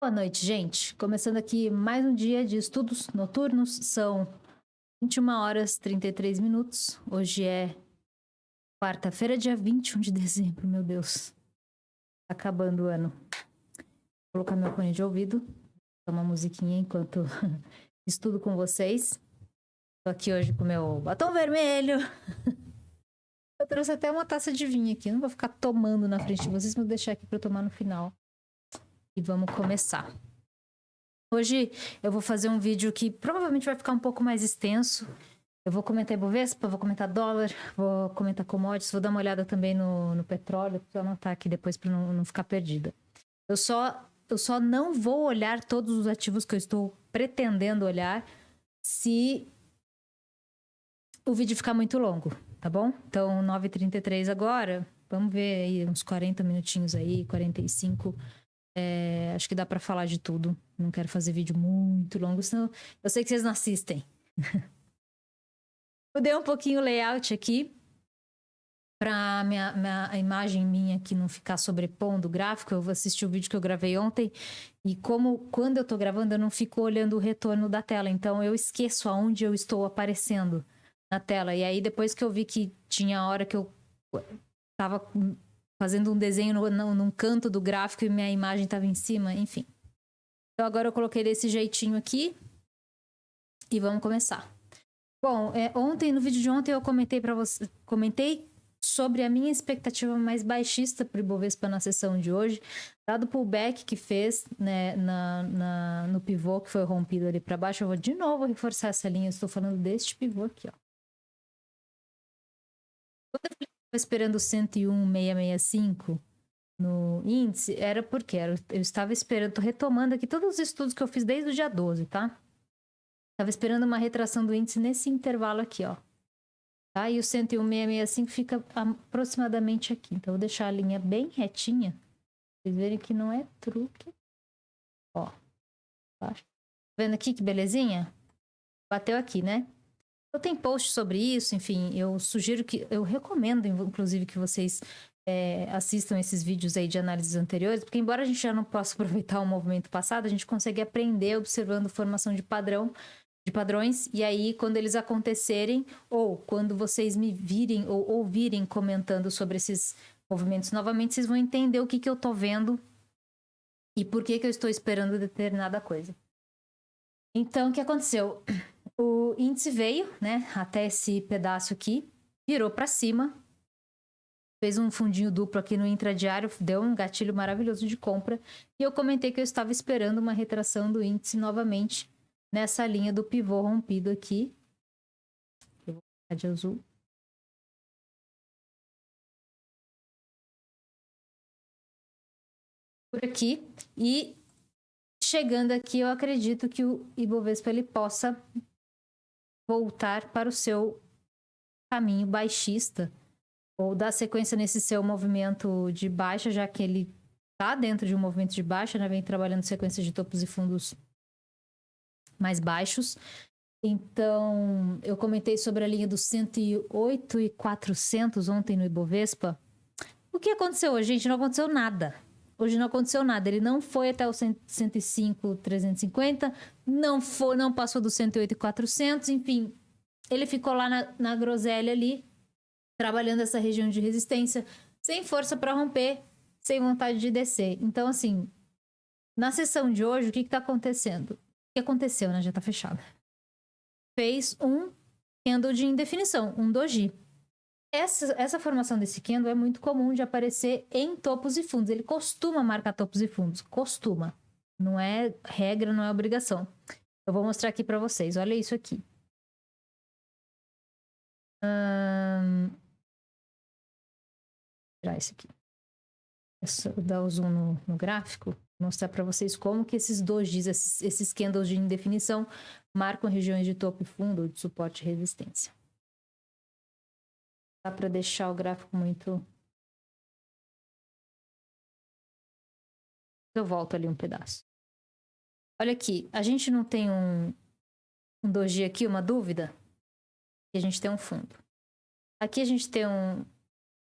Boa noite, gente. Começando aqui mais um dia de estudos noturnos. São 21 horas e 33 minutos. Hoje é quarta-feira, dia 21 de dezembro. Meu Deus. Tá acabando o ano. Vou colocar meu fone de ouvido. Uma musiquinha enquanto estudo com vocês. Tô aqui hoje com meu batom vermelho. Eu trouxe até uma taça de vinho aqui. Eu não vou ficar tomando na frente de vocês, mas vou deixar aqui pra eu tomar no final. E vamos começar. Hoje eu vou fazer um vídeo que provavelmente vai ficar um pouco mais extenso. Eu vou comentar Ibovespa, vou comentar dólar, vou comentar commodities, vou dar uma olhada também no petróleo, para anotar aqui depois para não ficar perdida. Eu só não vou olhar todos os ativos que eu estou pretendendo olhar se o vídeo ficar muito longo, tá bom? Então, 9h33 agora, vamos ver aí uns 40 minutinhos aí, 45. Acho que dá para falar de tudo. Não quero fazer vídeo muito longo, senão eu sei que vocês não assistem. Mudei um pouquinho o layout aqui para a imagem minha aqui não ficar sobrepondo o gráfico. Eu vou assistir o vídeo que eu gravei ontem e quando eu tô gravando eu não fico olhando o retorno da tela, então eu esqueço aonde eu estou aparecendo na tela. E aí depois que eu vi que tinha a hora que eu tava fazendo um desenho num canto do gráfico e minha imagem estava em cima, enfim. Então agora eu coloquei desse jeitinho aqui e vamos começar. Bom, no vídeo de ontem eu comentei sobre a minha expectativa mais baixista para o Ibovespa na sessão de hoje, dado o pullback que fez, né, no pivô que foi rompido ali para baixo. Eu vou de novo reforçar essa linha, eu estou falando deste pivô aqui, ó. Quando eu estava esperando 101,665 no índice, era porque eu estava esperando, tô retomando aqui todos os estudos que eu fiz desde o dia 12, tá? Tava esperando uma retração do índice nesse intervalo aqui, ó. Tá? E o 101,665 fica aproximadamente aqui. Então, eu vou deixar a linha bem retinha. Vocês verem que não é truque. Ó. Tá vendo aqui que belezinha? Bateu aqui, né? Eu tenho post sobre isso, enfim, eu recomendo, inclusive, que vocês assistam esses vídeos aí de análises anteriores, porque embora a gente já não possa aproveitar o movimento passado, a gente consegue aprender observando formação de padrões, e aí quando eles acontecerem, ou quando vocês me virem ou ouvirem comentando sobre esses movimentos novamente, vocês vão entender o que eu tô vendo e por que eu estou esperando determinada coisa. Então, o que aconteceu? O índice veio, né, até esse pedaço aqui, virou para cima, fez um fundinho duplo aqui no intradiário, deu um gatilho maravilhoso de compra, e eu comentei que eu estava esperando uma retração do índice novamente nessa linha do pivô rompido aqui. Eu vou colocar de azul. Por aqui. E chegando aqui, eu acredito que o Ibovespa ele possa voltar para o seu caminho baixista, ou dar sequência nesse seu movimento de baixa, já que ele está dentro de um movimento de baixa, né? Vem trabalhando sequência de topos e fundos mais baixos. Então, eu comentei sobre a linha dos 108,400 ontem no Ibovespa. O que aconteceu hoje, gente? Não aconteceu nada. Hoje não aconteceu nada. Ele não foi até o 105,350, não passou do 108,400, enfim. Ele ficou lá na groselha ali, trabalhando essa região de resistência, sem força para romper, sem vontade de descer. Então, assim, na sessão de hoje, o que está acontecendo? O que aconteceu, né? Já está fechado. Fez um candle de indefinição, um doji. Essa formação desse candle é muito comum de aparecer em topos e fundos. Ele costuma marcar topos e fundos. Costuma. Não é regra, não é obrigação. Eu vou mostrar aqui para vocês. Olha isso aqui. Tirar esse aqui. Vou dar o zoom no gráfico. Mostrar para vocês como que esses dojis, esses candles de indefinição, marcam regiões de topo e fundo, de suporte e resistência. Dá para deixar o gráfico muito... Eu volto ali um pedaço. Olha aqui, a gente não tem um doji aqui, uma dúvida? E a gente tem um fundo. Aqui a gente tem um...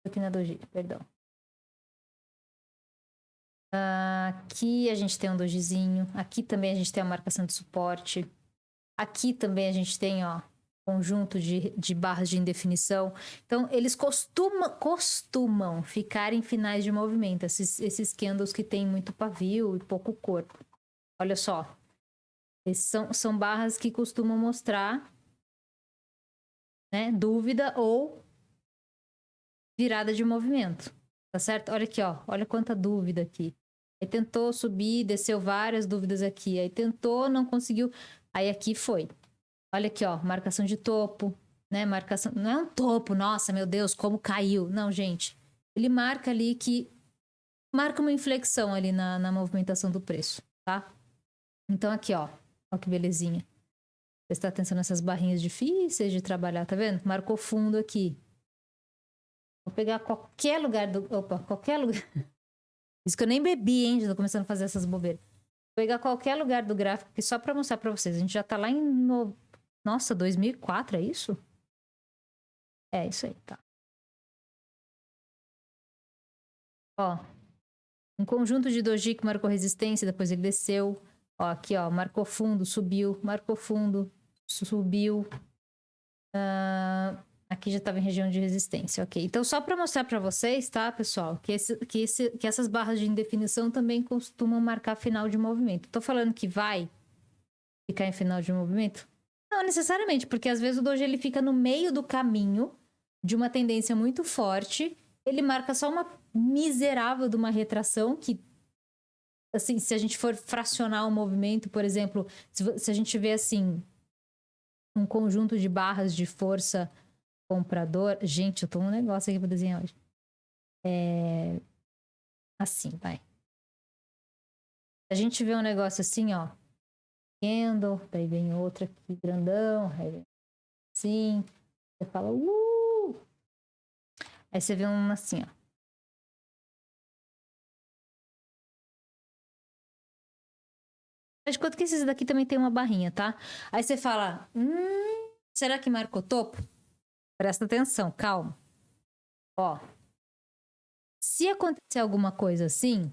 Aqui na doji, perdão. Aqui a gente tem um dojizinho. Aqui também a gente tem a marcação de suporte. Aqui também a gente tem, ó, conjunto de barras de indefinição. Então, eles costumam ficar em finais de movimento, esses candles que tem muito pavio e pouco corpo. Olha só. Esses são barras que costumam mostrar, né, dúvida ou virada de movimento. Tá certo? Olha aqui, ó. Olha quanta dúvida aqui. Aí tentou subir, desceu várias dúvidas aqui. Aí tentou, não conseguiu. Aí aqui foi. Olha aqui, ó. Marcação de topo, né? Marcação. Não é um topo, nossa, meu Deus, como caiu. Não, gente. Ele marca ali que. Marca uma inflexão ali na movimentação do preço, tá? Então aqui, ó. Ó que belezinha. Prestar atenção nessas barrinhas difíceis de trabalhar, tá vendo? Marcou fundo aqui. Vou pegar qualquer lugar do... Opa, qualquer lugar... Isso que eu nem bebi, hein? Já tô começando a fazer essas bobeiras. Vou pegar qualquer lugar do gráfico aqui só pra mostrar pra vocês. A gente já tá lá em... Nossa, 2004, é isso? É, isso aí, tá. Ó. Um conjunto de doji que marcou resistência, depois ele desceu. Ó, aqui, ó. Marcou fundo, subiu. Marcou fundo, subiu. Aqui já estava em região de resistência, ok. Então, só para mostrar para vocês, tá, pessoal, que essas barras de indefinição também costumam marcar final de movimento. Tô falando que vai ficar em final de movimento? Não necessariamente, porque às vezes o doji ele fica no meio do caminho de uma tendência muito forte, ele marca só uma miserável de uma retração que, assim, se a gente for fracionar o movimento, por exemplo, se a gente vê, assim, um conjunto de barras de força comprador... Gente, eu tô um negócio aqui pra desenhar hoje. Assim, vai. A gente vê um negócio assim, ó. Candle, daí vem outra aqui, grandão. Aí vem assim. Você fala, Aí você vê um assim, ó. Mas de quanto que esses daqui também tem uma barrinha, tá? Aí você fala, será que marcou topo? Presta atenção, calma. Ó. Se acontecer alguma coisa assim...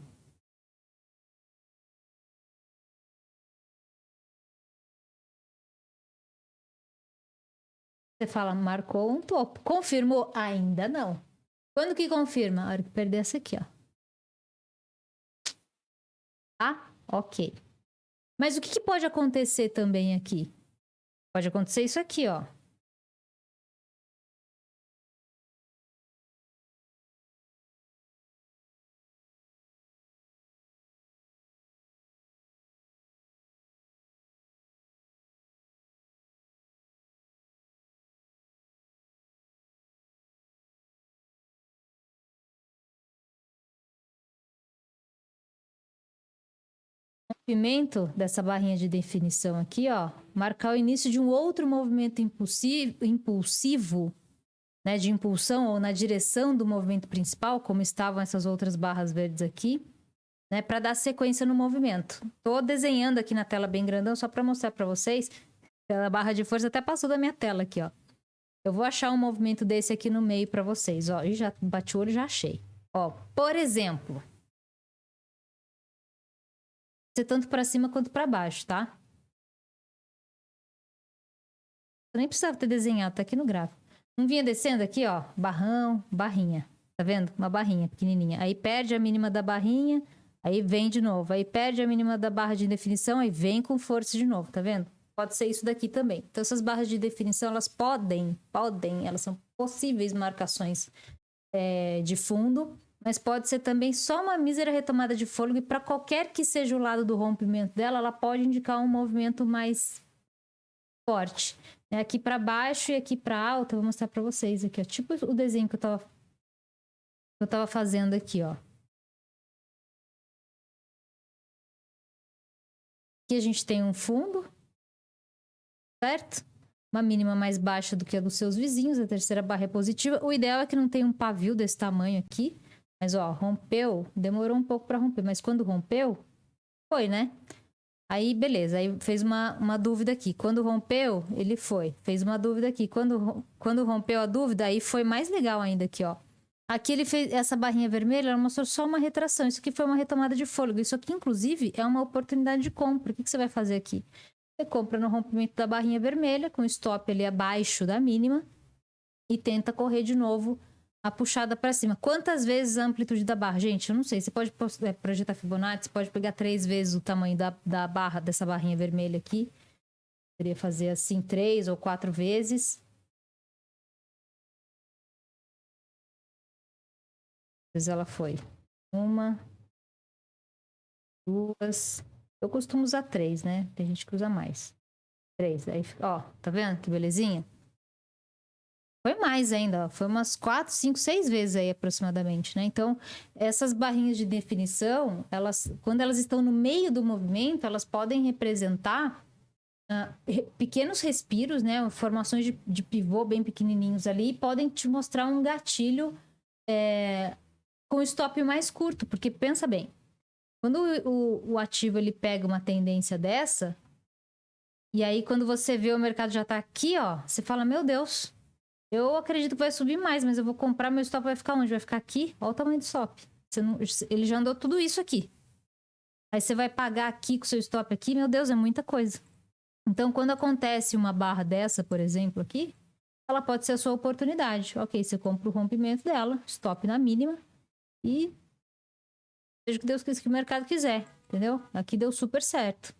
Você fala, marcou um topo. Confirmou? Ainda não. Quando que confirma? A hora que perder essa aqui, ó. Tá? Ok. Mas o que pode acontecer também aqui? Pode acontecer isso aqui, ó. O movimento dessa barrinha de definição aqui, ó, marcar o início de um outro movimento impulsivo, né, de impulsão ou na direção do movimento principal, como estavam essas outras barras verdes aqui, né, para dar sequência no movimento. Tô desenhando aqui na tela bem grandão só para mostrar para vocês. A barra de força até passou da minha tela aqui, ó. Eu vou achar um movimento desse aqui no meio para vocês, ó. E já bati o olho, já achei. Ó, por exemplo, ser tanto para cima quanto para baixo, tá? Eu nem precisava ter desenhado, tá aqui no gráfico. Não vinha descendo aqui, ó, barrão, barrinha. Tá vendo? Uma barrinha pequenininha. Aí perde a mínima da barrinha, aí vem de novo. Aí perde a mínima da barra de definição, aí vem com força de novo, tá vendo? Pode ser isso daqui também. Então, essas barras de definição, elas podem, elas são possíveis marcações de fundo, mas pode ser também só uma mísera retomada de fôlego e para qualquer que seja o lado do rompimento dela, ela pode indicar um movimento mais forte. Aqui para baixo e aqui para alto, eu vou mostrar para vocês aqui, ó. Tipo o desenho que eu tava fazendo aqui, ó. Aqui a gente tem um fundo, certo? Uma mínima mais baixa do que a dos seus vizinhos, a terceira barra é positiva. O ideal é que não tenha um pavio desse tamanho aqui, mas ó, rompeu, demorou um pouco para romper, mas quando rompeu, foi, né? Aí, beleza, aí fez uma dúvida aqui. Quando rompeu, ele foi. Fez uma dúvida aqui. Quando rompeu a dúvida, aí foi mais legal ainda aqui, ó. Aqui ele fez essa barrinha vermelha, ela mostrou só uma retração. Isso aqui foi uma retomada de fôlego. Isso aqui, inclusive, é uma oportunidade de compra. O que você vai fazer aqui? Você compra no rompimento da barrinha vermelha, com stop ali abaixo da mínima, e tenta correr de novo a puxada para cima. Quantas vezes a amplitude da barra? Gente, eu não sei. Você pode projetar Fibonacci, você pode pegar 3 vezes o tamanho da barra, dessa barrinha vermelha aqui. Poderia fazer assim 3 ou 4 vezes. Vezes ela foi 1, 2. Eu costumo usar 3, né? Tem gente que usa mais. 3. Aí, ó, tá vendo que belezinha? Foi mais ainda, ó. Foi umas 4, 5, 6 vezes aí aproximadamente, né? Então, essas barrinhas de definição, quando elas estão no meio do movimento, elas podem representar pequenos respiros, né? Formações de pivô bem pequenininhos ali, e podem te mostrar um gatilho com stop mais curto, porque pensa bem, quando o ativo ele pega uma tendência dessa, e aí quando você vê o mercado já tá aqui, ó, você fala, meu Deus, eu acredito que vai subir mais, mas eu vou comprar, meu stop vai ficar onde? Vai ficar aqui? Olha o tamanho do stop. Ele já andou tudo isso aqui. Aí você vai pagar aqui com o seu stop aqui, meu Deus, é muita coisa. Então, quando acontece uma barra dessa, por exemplo, aqui, ela pode ser a sua oportunidade. Ok, você compra o rompimento dela, stop na mínima, e seja o que Deus quis, que o mercado quiser, entendeu? Aqui deu super certo,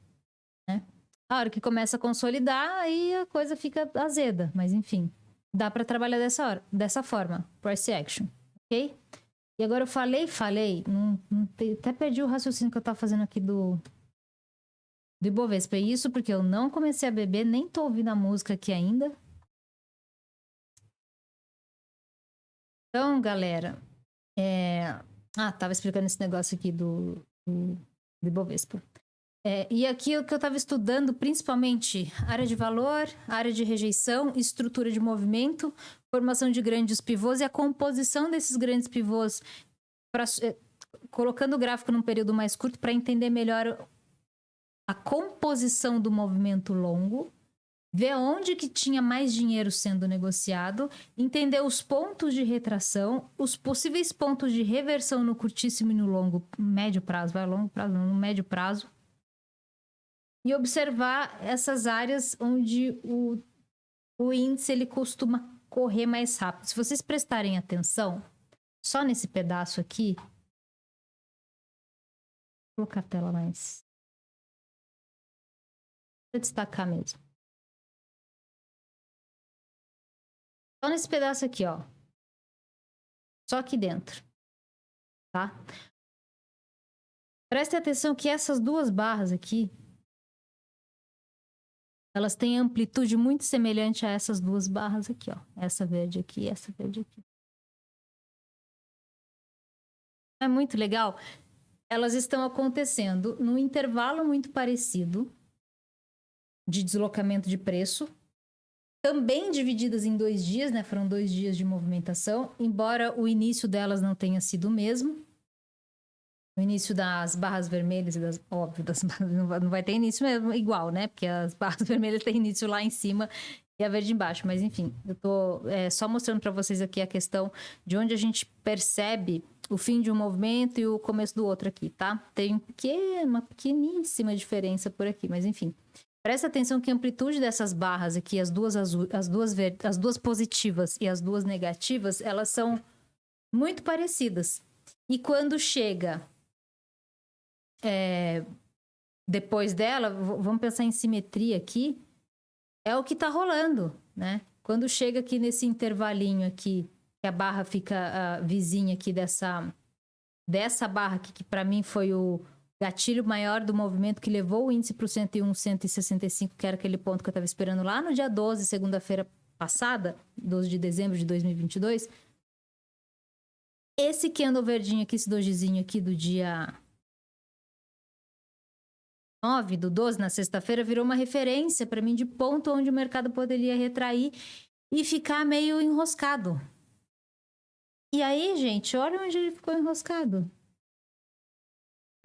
né? A hora que começa a consolidar, aí a coisa fica azeda, mas enfim, dá para trabalhar dessa forma, price action, ok? E agora eu falei, até perdi o raciocínio que eu tava fazendo aqui do Ibovespa. Isso porque eu não comecei a beber, nem tô ouvindo a música aqui ainda. Então, galera, tava explicando esse negócio aqui do Ibovespa. E aqui o que eu estava estudando, principalmente área de valor, área de rejeição, estrutura de movimento, formação de grandes pivôs e a composição desses grandes pivôs, colocando o gráfico num período mais curto para entender melhor a composição do movimento longo, ver onde que tinha mais dinheiro sendo negociado, entender os pontos de retração, os possíveis pontos de reversão no curtíssimo e no médio prazo, longo prazo, no médio prazo, e observar essas áreas onde o índice ele costuma correr mais rápido. Se vocês prestarem atenção, só nesse pedaço aqui, vou colocar a tela mais... Vou destacar mesmo. Só nesse pedaço aqui, ó. Só aqui dentro. Tá? Preste atenção que essas duas barras aqui, elas têm amplitude muito semelhante a essas duas barras aqui, ó. Essa verde aqui e essa verde aqui. É muito legal. Elas estão acontecendo num intervalo muito parecido de deslocamento de preço, também divididas em 2 dias, né? Foram 2 dias de movimentação, embora o início delas não tenha sido o mesmo. O início das barras vermelhas, óbvio, não vai ter início mesmo igual, né? Porque as barras vermelhas têm início lá em cima e a verde embaixo. Mas enfim, eu tô só mostrando para vocês aqui a questão de onde a gente percebe o fim de um movimento e o começo do outro aqui, tá? Tem uma pequeníssima diferença por aqui, mas enfim. Presta atenção que a amplitude dessas barras aqui, as duas positivas e as duas negativas, elas são muito parecidas. E quando chega depois dela, vamos pensar em simetria aqui, é o que tá rolando, né? Quando chega aqui nesse intervalinho aqui, que a barra fica vizinha aqui dessa barra aqui, que para mim foi o gatilho maior do movimento que levou o índice para o 101, 165, que era aquele ponto que eu estava esperando lá no dia 12, segunda-feira passada, 12 de dezembro de 2022. Esse candle verdinho aqui, esse dojizinho aqui do dia 9 do 12, na sexta-feira, virou uma referência para mim de ponto onde o mercado poderia retrair e ficar meio enroscado. E aí, gente, olha onde ele ficou enroscado.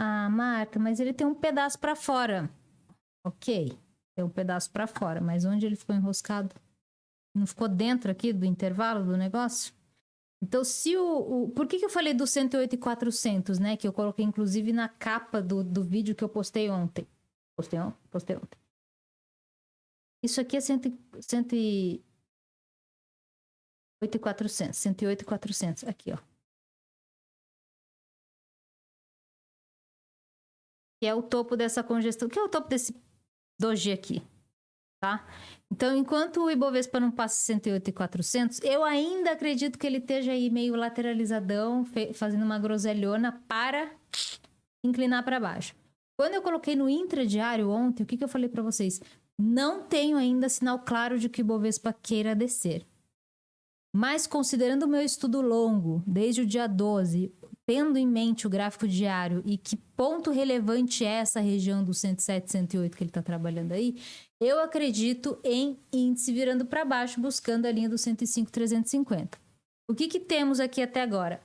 Ah, Marta, mas ele tem um pedaço para fora. Ok, tem um pedaço para fora, mas onde ele ficou enroscado? Não ficou dentro aqui do intervalo do negócio? Então, se por que eu falei do 108,400, né? Que eu coloquei, inclusive, na capa do vídeo que eu postei ontem. Postei ontem. Isso aqui é 108,400. 108,400. Aqui, ó. Que é o topo dessa congestão. Que é o topo desse doji aqui. Tá? Então, enquanto o Ibovespa não passa 108,400, eu ainda acredito que ele esteja aí meio lateralizadão, fazendo uma groselhona para inclinar para baixo. Quando eu coloquei no intradiário ontem, o que eu falei para vocês? Não tenho ainda sinal claro de que o Ibovespa queira descer. Mas considerando o meu estudo longo, desde o dia 12, tendo em mente o gráfico diário e que ponto relevante é essa região do 107, 108 que ele está trabalhando aí, eu acredito em índice virando para baixo, buscando a linha do 105, 350. O que temos aqui até agora?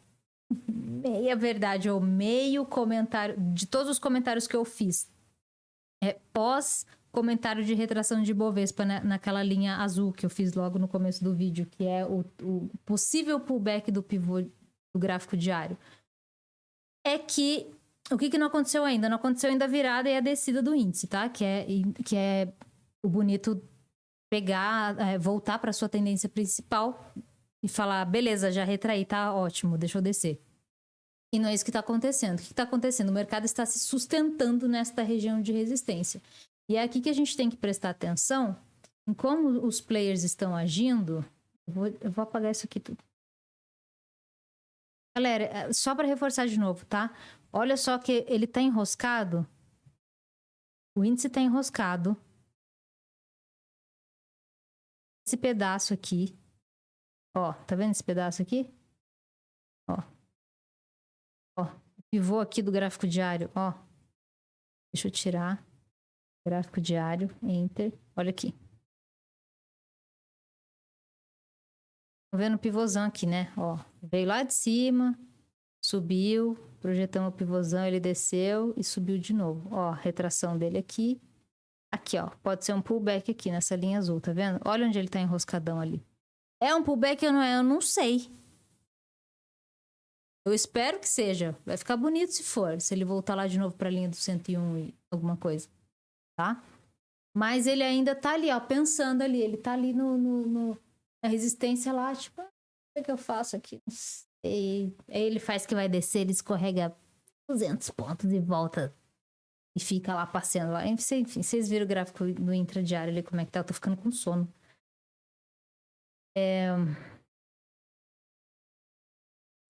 Meia verdade ou meio comentário, de todos os comentários que eu fiz, pós comentário de retração de Ibovespa naquela linha azul que eu fiz logo no começo do vídeo, que é o possível pullback do pivô do gráfico diário. É que o que não aconteceu ainda? Não aconteceu ainda a virada e a descida do índice, tá? Que é o bonito pegar, voltar para sua tendência principal e falar, beleza, já retraí, tá ótimo, deixa eu descer. E não é isso que está acontecendo. O que está acontecendo? O mercado está se sustentando nesta região de resistência. E é aqui que a gente tem que prestar atenção em como os players estão agindo. Eu vou apagar isso aqui tudo. Galera, só para reforçar de novo, tá? Olha só que ele tá enroscado. O índice tá enroscado. Esse pedaço aqui. Ó, tá vendo esse pedaço aqui? Ó. Ó, o pivô aqui do gráfico diário, ó. Deixa eu tirar. Gráfico diário, Enter. Olha aqui. Tá vendo o pivôzão aqui, né? Ó, veio lá de cima, subiu, projetamos o pivôzão, ele desceu e subiu de novo. Ó, retração dele aqui. Aqui, ó, pode ser um pullback aqui nessa linha azul, tá vendo? Olha onde ele tá enroscadão ali. É um pullback ou não é? Eu não sei. Eu espero que seja. Vai ficar bonito se for, se ele voltar lá de novo pra linha do 101 e alguma coisa, tá? Mas ele ainda tá ali, ó, pensando ali. Ele tá ali na resistência lá, tipo, o que eu faço aqui? Não sei. Aí ele faz que vai descer, ele escorrega 200 pontos e volta e fica lá passeando lá. Enfim, vocês viram o gráfico do intradiário ali, como é que tá? Eu tô ficando com sono.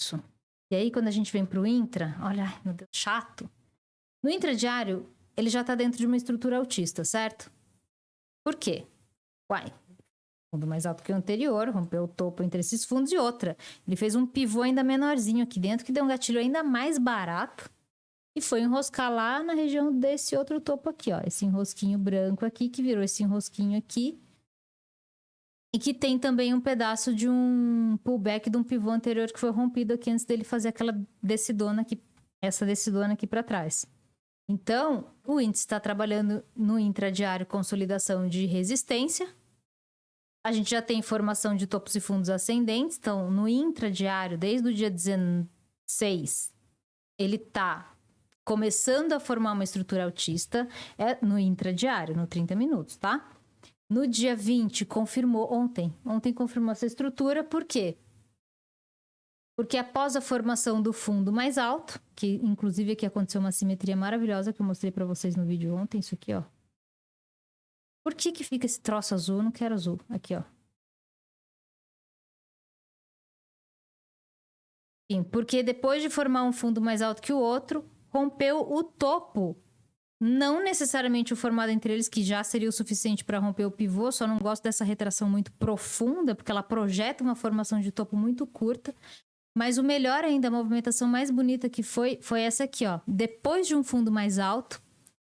Isso. E aí, quando a gente vem pro intra, olha, ai, meu Deus, chato. No intradiário, ele já tá dentro de uma estrutura altista, certo? Por quê? Uai, fundo mais alto que o anterior, rompeu o topo entre esses fundos e outra. Ele fez um pivô ainda menorzinho aqui dentro, que deu um gatilho ainda mais barato e foi enroscar lá na região desse outro topo aqui, ó. Esse enrosquinho branco aqui, que virou esse enrosquinho aqui. E que tem também um pedaço de um pullback de um pivô anterior que foi rompido aqui antes dele fazer aquela decidona aqui, essa decidona aqui para trás. Então, o índice está trabalhando no intradiário consolidação de resistência. A gente já tem formação de topos e fundos ascendentes. Então, no intradiário, desde o dia 16, ele está começando a formar uma estrutura altista. No intradiário, no 30 minutos, tá? No dia 20, confirmou ontem. Ontem confirmou essa estrutura, por quê? Porque após a formação do fundo mais alto, que inclusive aqui aconteceu uma simetria maravilhosa que eu mostrei para vocês no vídeo ontem, isso aqui, ó. Por que fica esse troço azul? Eu não quero azul. Aqui, ó. Sim, porque depois de formar um fundo mais alto que o outro, rompeu o topo. Não necessariamente o formado entre eles, que já seria o suficiente para romper o pivô, só não gosto dessa retração muito profunda, porque ela projeta uma formação de topo muito curta. Mas o melhor ainda, a movimentação mais bonita que foi essa aqui, ó. Depois de um fundo mais alto,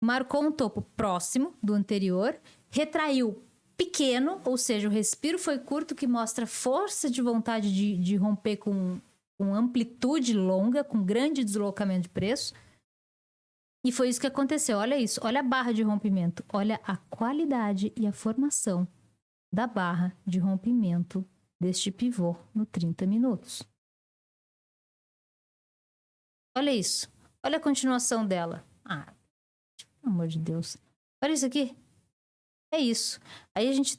marcou um topo próximo do anterior, retraiu pequeno, ou seja, o respiro foi curto, que mostra força de vontade de romper com amplitude longa, com grande deslocamento de preço. E foi isso que aconteceu. Olha isso. Olha a barra de rompimento. Olha a qualidade e a formação da barra de rompimento deste pivô no 30 minutos. Olha isso. Olha a continuação dela. Ah, pelo amor de Deus. Olha isso aqui. É isso. Aí a gente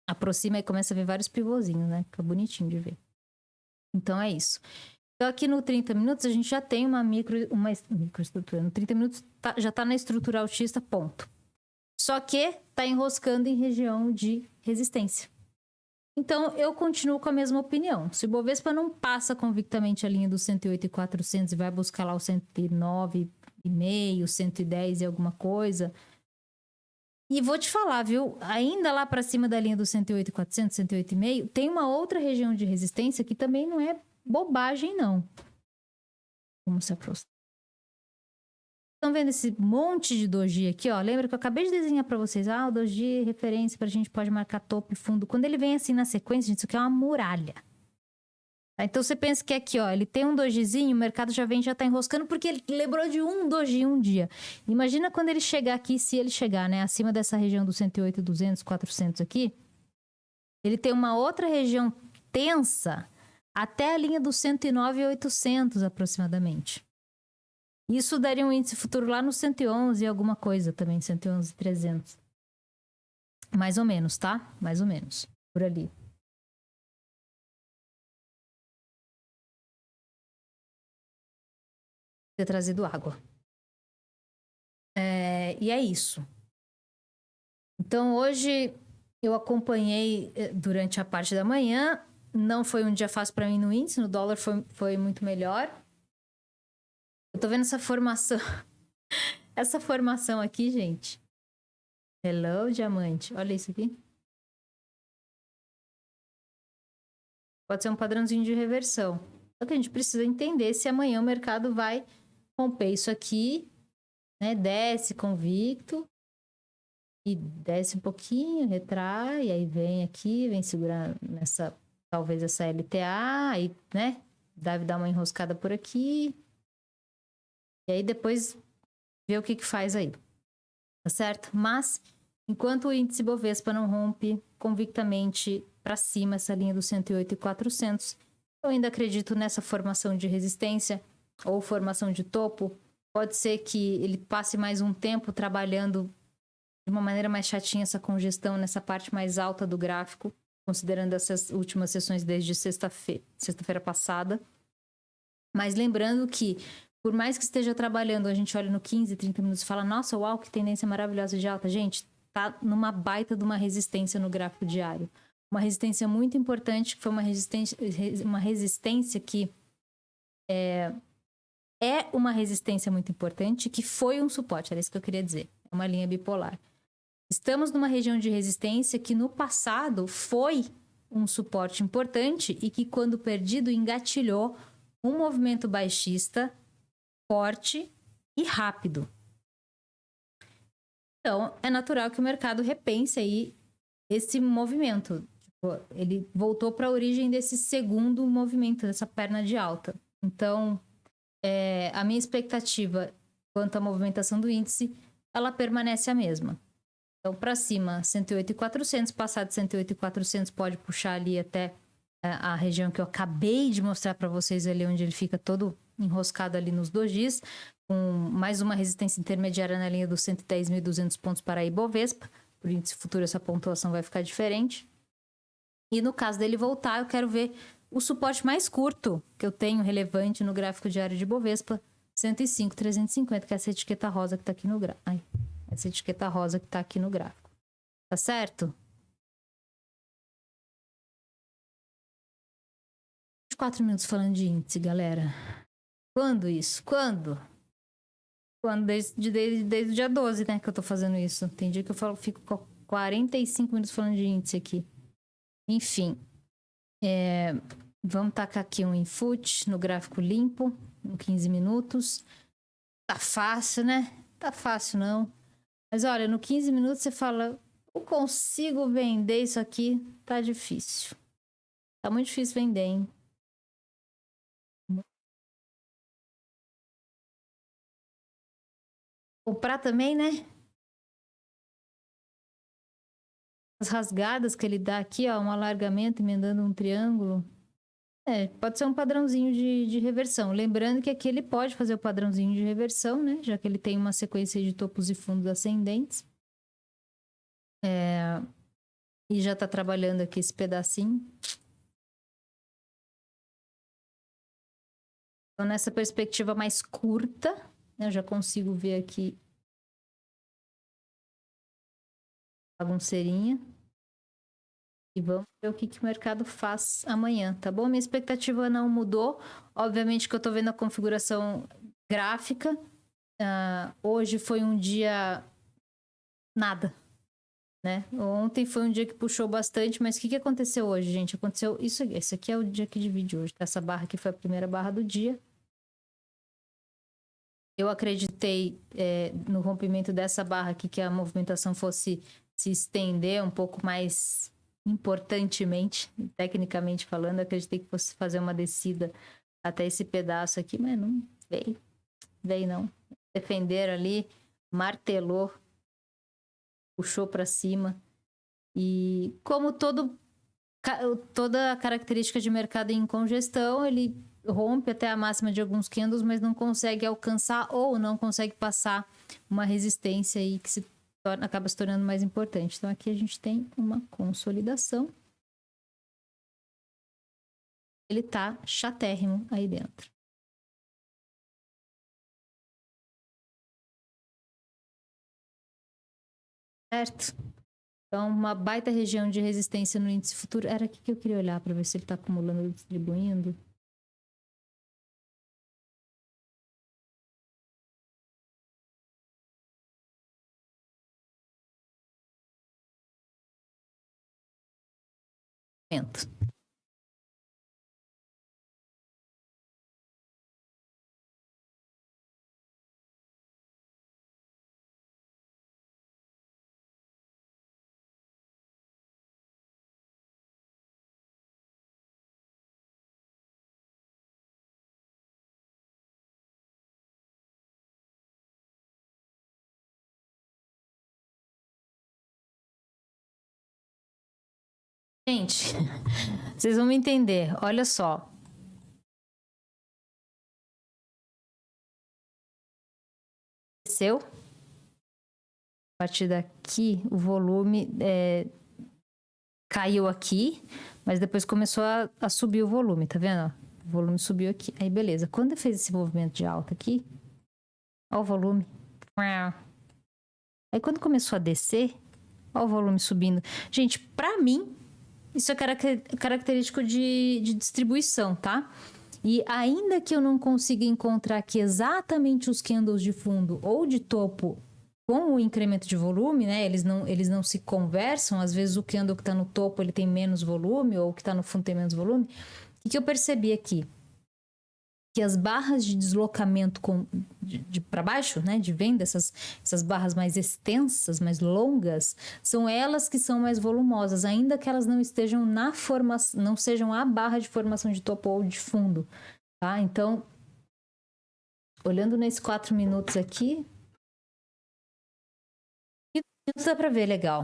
aproxima e começa a ver vários pivôzinhos, né? Fica bonitinho de ver. Então é isso. Então aqui no 30 minutos a gente já tem uma microestrutura. No 30 minutos já tá na estrutura altista, ponto. Só que tá enroscando em região de resistência. Então eu continuo com a mesma opinião. Se o Bovespa não passa convictamente a linha dos 108.400 e vai buscar lá o 109,5, 110 e alguma coisa. E vou te falar, viu? Ainda lá para cima da linha dos 108.400, 108,5, tem uma outra região de resistência que também não é bobagem, não. Vamos se aproximar. Estão vendo esse monte de doji aqui, ó? Lembra que eu acabei de desenhar para vocês? Ah, o doji é referência para a gente pode marcar topo e fundo. Quando ele vem assim na sequência, gente, isso aqui é uma muralha. Tá? Então você pensa que aqui, ó, ele tem um dojizinho, o mercado já tá enroscando porque ele lembrou de um doji um dia. Imagina quando ele chegar aqui, se ele chegar, né, acima dessa região dos 108, 200, 400 aqui, ele tem uma outra região tensa até a linha dos 109.800 aproximadamente. Isso daria um índice futuro lá no 111 e alguma coisa também, 111.300. Mais ou menos, tá? Mais ou menos, por ali. Ter trazido água. E é isso. Então, hoje eu acompanhei durante a parte da manhã. Não foi um dia fácil para mim no índice, no dólar foi muito melhor. Eu tô vendo essa formação. Essa formação aqui, gente. Hello, diamante. Olha isso aqui. Pode ser um padrãozinho de reversão. Só que a gente precisa entender se amanhã o mercado vai romper isso aqui, né? Desce convicto. E desce um pouquinho, retrai. E aí vem aqui, vem segurar nessa... Talvez essa LTA. Aí, né? Deve dar uma enroscada por aqui. E aí depois ver o que faz aí. Tá certo? Mas, enquanto o índice Bovespa não rompe convictamente para cima essa linha dos 108.400, eu ainda acredito nessa formação de resistência ou formação de topo. Pode ser que ele passe mais um tempo trabalhando de uma maneira mais chatinha essa congestão nessa parte mais alta do gráfico, considerando essas últimas sessões desde sexta-feira passada. Mas lembrando que por mais que esteja trabalhando, a gente olha no 15, 30 minutos e fala, nossa, uau, que tendência maravilhosa de alta. Gente, tá numa baita de uma resistência no gráfico diário. Uma resistência muito importante, que foi uma resistência que é uma resistência muito importante, que foi um suporte, era isso que eu queria dizer. É uma linha bipolar. Estamos numa região de resistência que no passado foi um suporte importante e que quando perdido engatilhou um movimento baixista forte e rápido. Então, é natural que o mercado repense aí esse movimento. Tipo, ele voltou para a origem desse segundo movimento, dessa perna de alta. Então, a minha expectativa quanto à movimentação do índice, ela permanece a mesma. Então, para cima, 108.400, passar de 108.400 pode puxar ali até a região que eu acabei de mostrar para vocês ali, onde ele fica todo enroscado ali nos dojis, com mais uma resistência intermediária na linha dos 110.200 pontos para a Ibovespa. Por índice futuro, essa pontuação vai ficar diferente. E no caso dele voltar, eu quero ver o suporte mais curto que eu tenho relevante no gráfico diário de Ibovespa, 105.350, que é essa etiqueta rosa que está aqui no gráfico. Essa etiqueta rosa que está aqui no gráfico. Tá certo? 4 minutos falando de índice, galera. Quando isso? Quando? Desde o dia 12, né, que eu tô fazendo isso. Tem dia que eu fico 45 minutos falando de índice aqui. Enfim. Vamos tacar aqui um input no gráfico limpo, em 15 minutos. Tá fácil, né? Tá fácil, não. Mas olha, no 15 minutos você fala, eu consigo vender isso aqui? Tá difícil. Tá muito difícil vender, hein? Comprar também, né? As rasgadas que ele dá aqui, ó, um alargamento emendando um triângulo. Pode ser um padrãozinho de reversão. Lembrando que aqui ele pode fazer o padrãozinho de reversão, né? Já que ele tem uma sequência de topos e fundos ascendentes. E já tá trabalhando aqui esse pedacinho. Então, nessa perspectiva mais curta, né, eu já consigo ver aqui a bagunceirinha. E vamos ver o que o mercado faz amanhã, tá bom? Minha expectativa não mudou. Obviamente que eu tô vendo a configuração gráfica. Hoje foi um dia nada, né? Ontem foi um dia que puxou bastante, mas o que aconteceu hoje, gente? Aconteceu isso aqui. Esse aqui é o dia que divide hoje, tá? Essa barra aqui foi a primeira barra do dia. Eu acreditei no rompimento dessa barra aqui que a movimentação fosse se estender um pouco mais importantemente, tecnicamente falando. Acreditei que fosse fazer uma descida até esse pedaço aqui, mas não veio não. Defenderam ali, martelou, puxou para cima. E como toda a característica de mercado em congestão, ele rompe até a máxima de alguns candles, mas não consegue alcançar ou não consegue passar uma resistência aí que acaba se tornando mais importante. Então aqui a gente tem uma consolidação. Ele tá chatérrimo aí dentro. Certo? Então, uma baita região de resistência no índice futuro. Era aqui que eu queria olhar para ver se ele está acumulando e distribuindo. Gente, vocês vão me entender. Olha só. Desceu. A partir daqui, o volume caiu aqui, mas depois começou a subir o volume, tá vendo? O volume subiu aqui. Aí, beleza. Quando fez esse movimento de alta aqui, ó o volume. Aí, quando começou a descer, ó o volume subindo. Gente, pra mim, isso é característico de distribuição, tá? E ainda que eu não consiga encontrar aqui exatamente os candles de fundo ou de topo com o incremento de volume, né? Eles não se conversam. Às vezes o candle que tá no topo ele tem menos volume ou o que tá no fundo tem menos volume. O que eu percebi aqui? Que as barras de deslocamento para baixo, né, de venda, essas barras mais extensas, mais longas, são elas que são mais volumosas, ainda que elas não estejam na formação, não sejam a barra de formação de topo ou de fundo, tá? Então, olhando nesses 4 minutos aqui, dá para ver legal.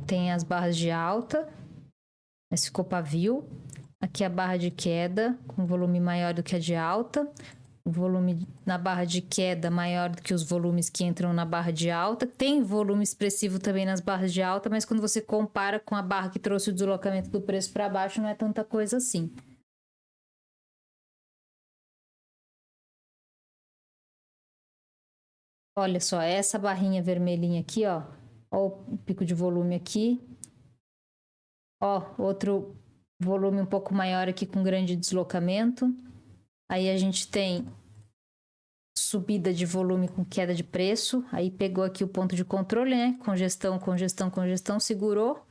Tem as barras de alta, mas ficou pavio. Aqui a barra de queda, com volume maior do que a de alta. O volume na barra de queda maior do que os volumes que entram na barra de alta. Tem volume expressivo também nas barras de alta, mas quando você compara com a barra que trouxe o deslocamento do preço para baixo, não é tanta coisa assim. Olha só, essa barrinha vermelhinha aqui, ó. Ó o pico de volume aqui. Ó, outro volume um pouco maior aqui com grande deslocamento. Aí a gente tem subida de volume com queda de preço. Aí pegou aqui o ponto de controle, né? Congestão, congestão, congestão, segurou.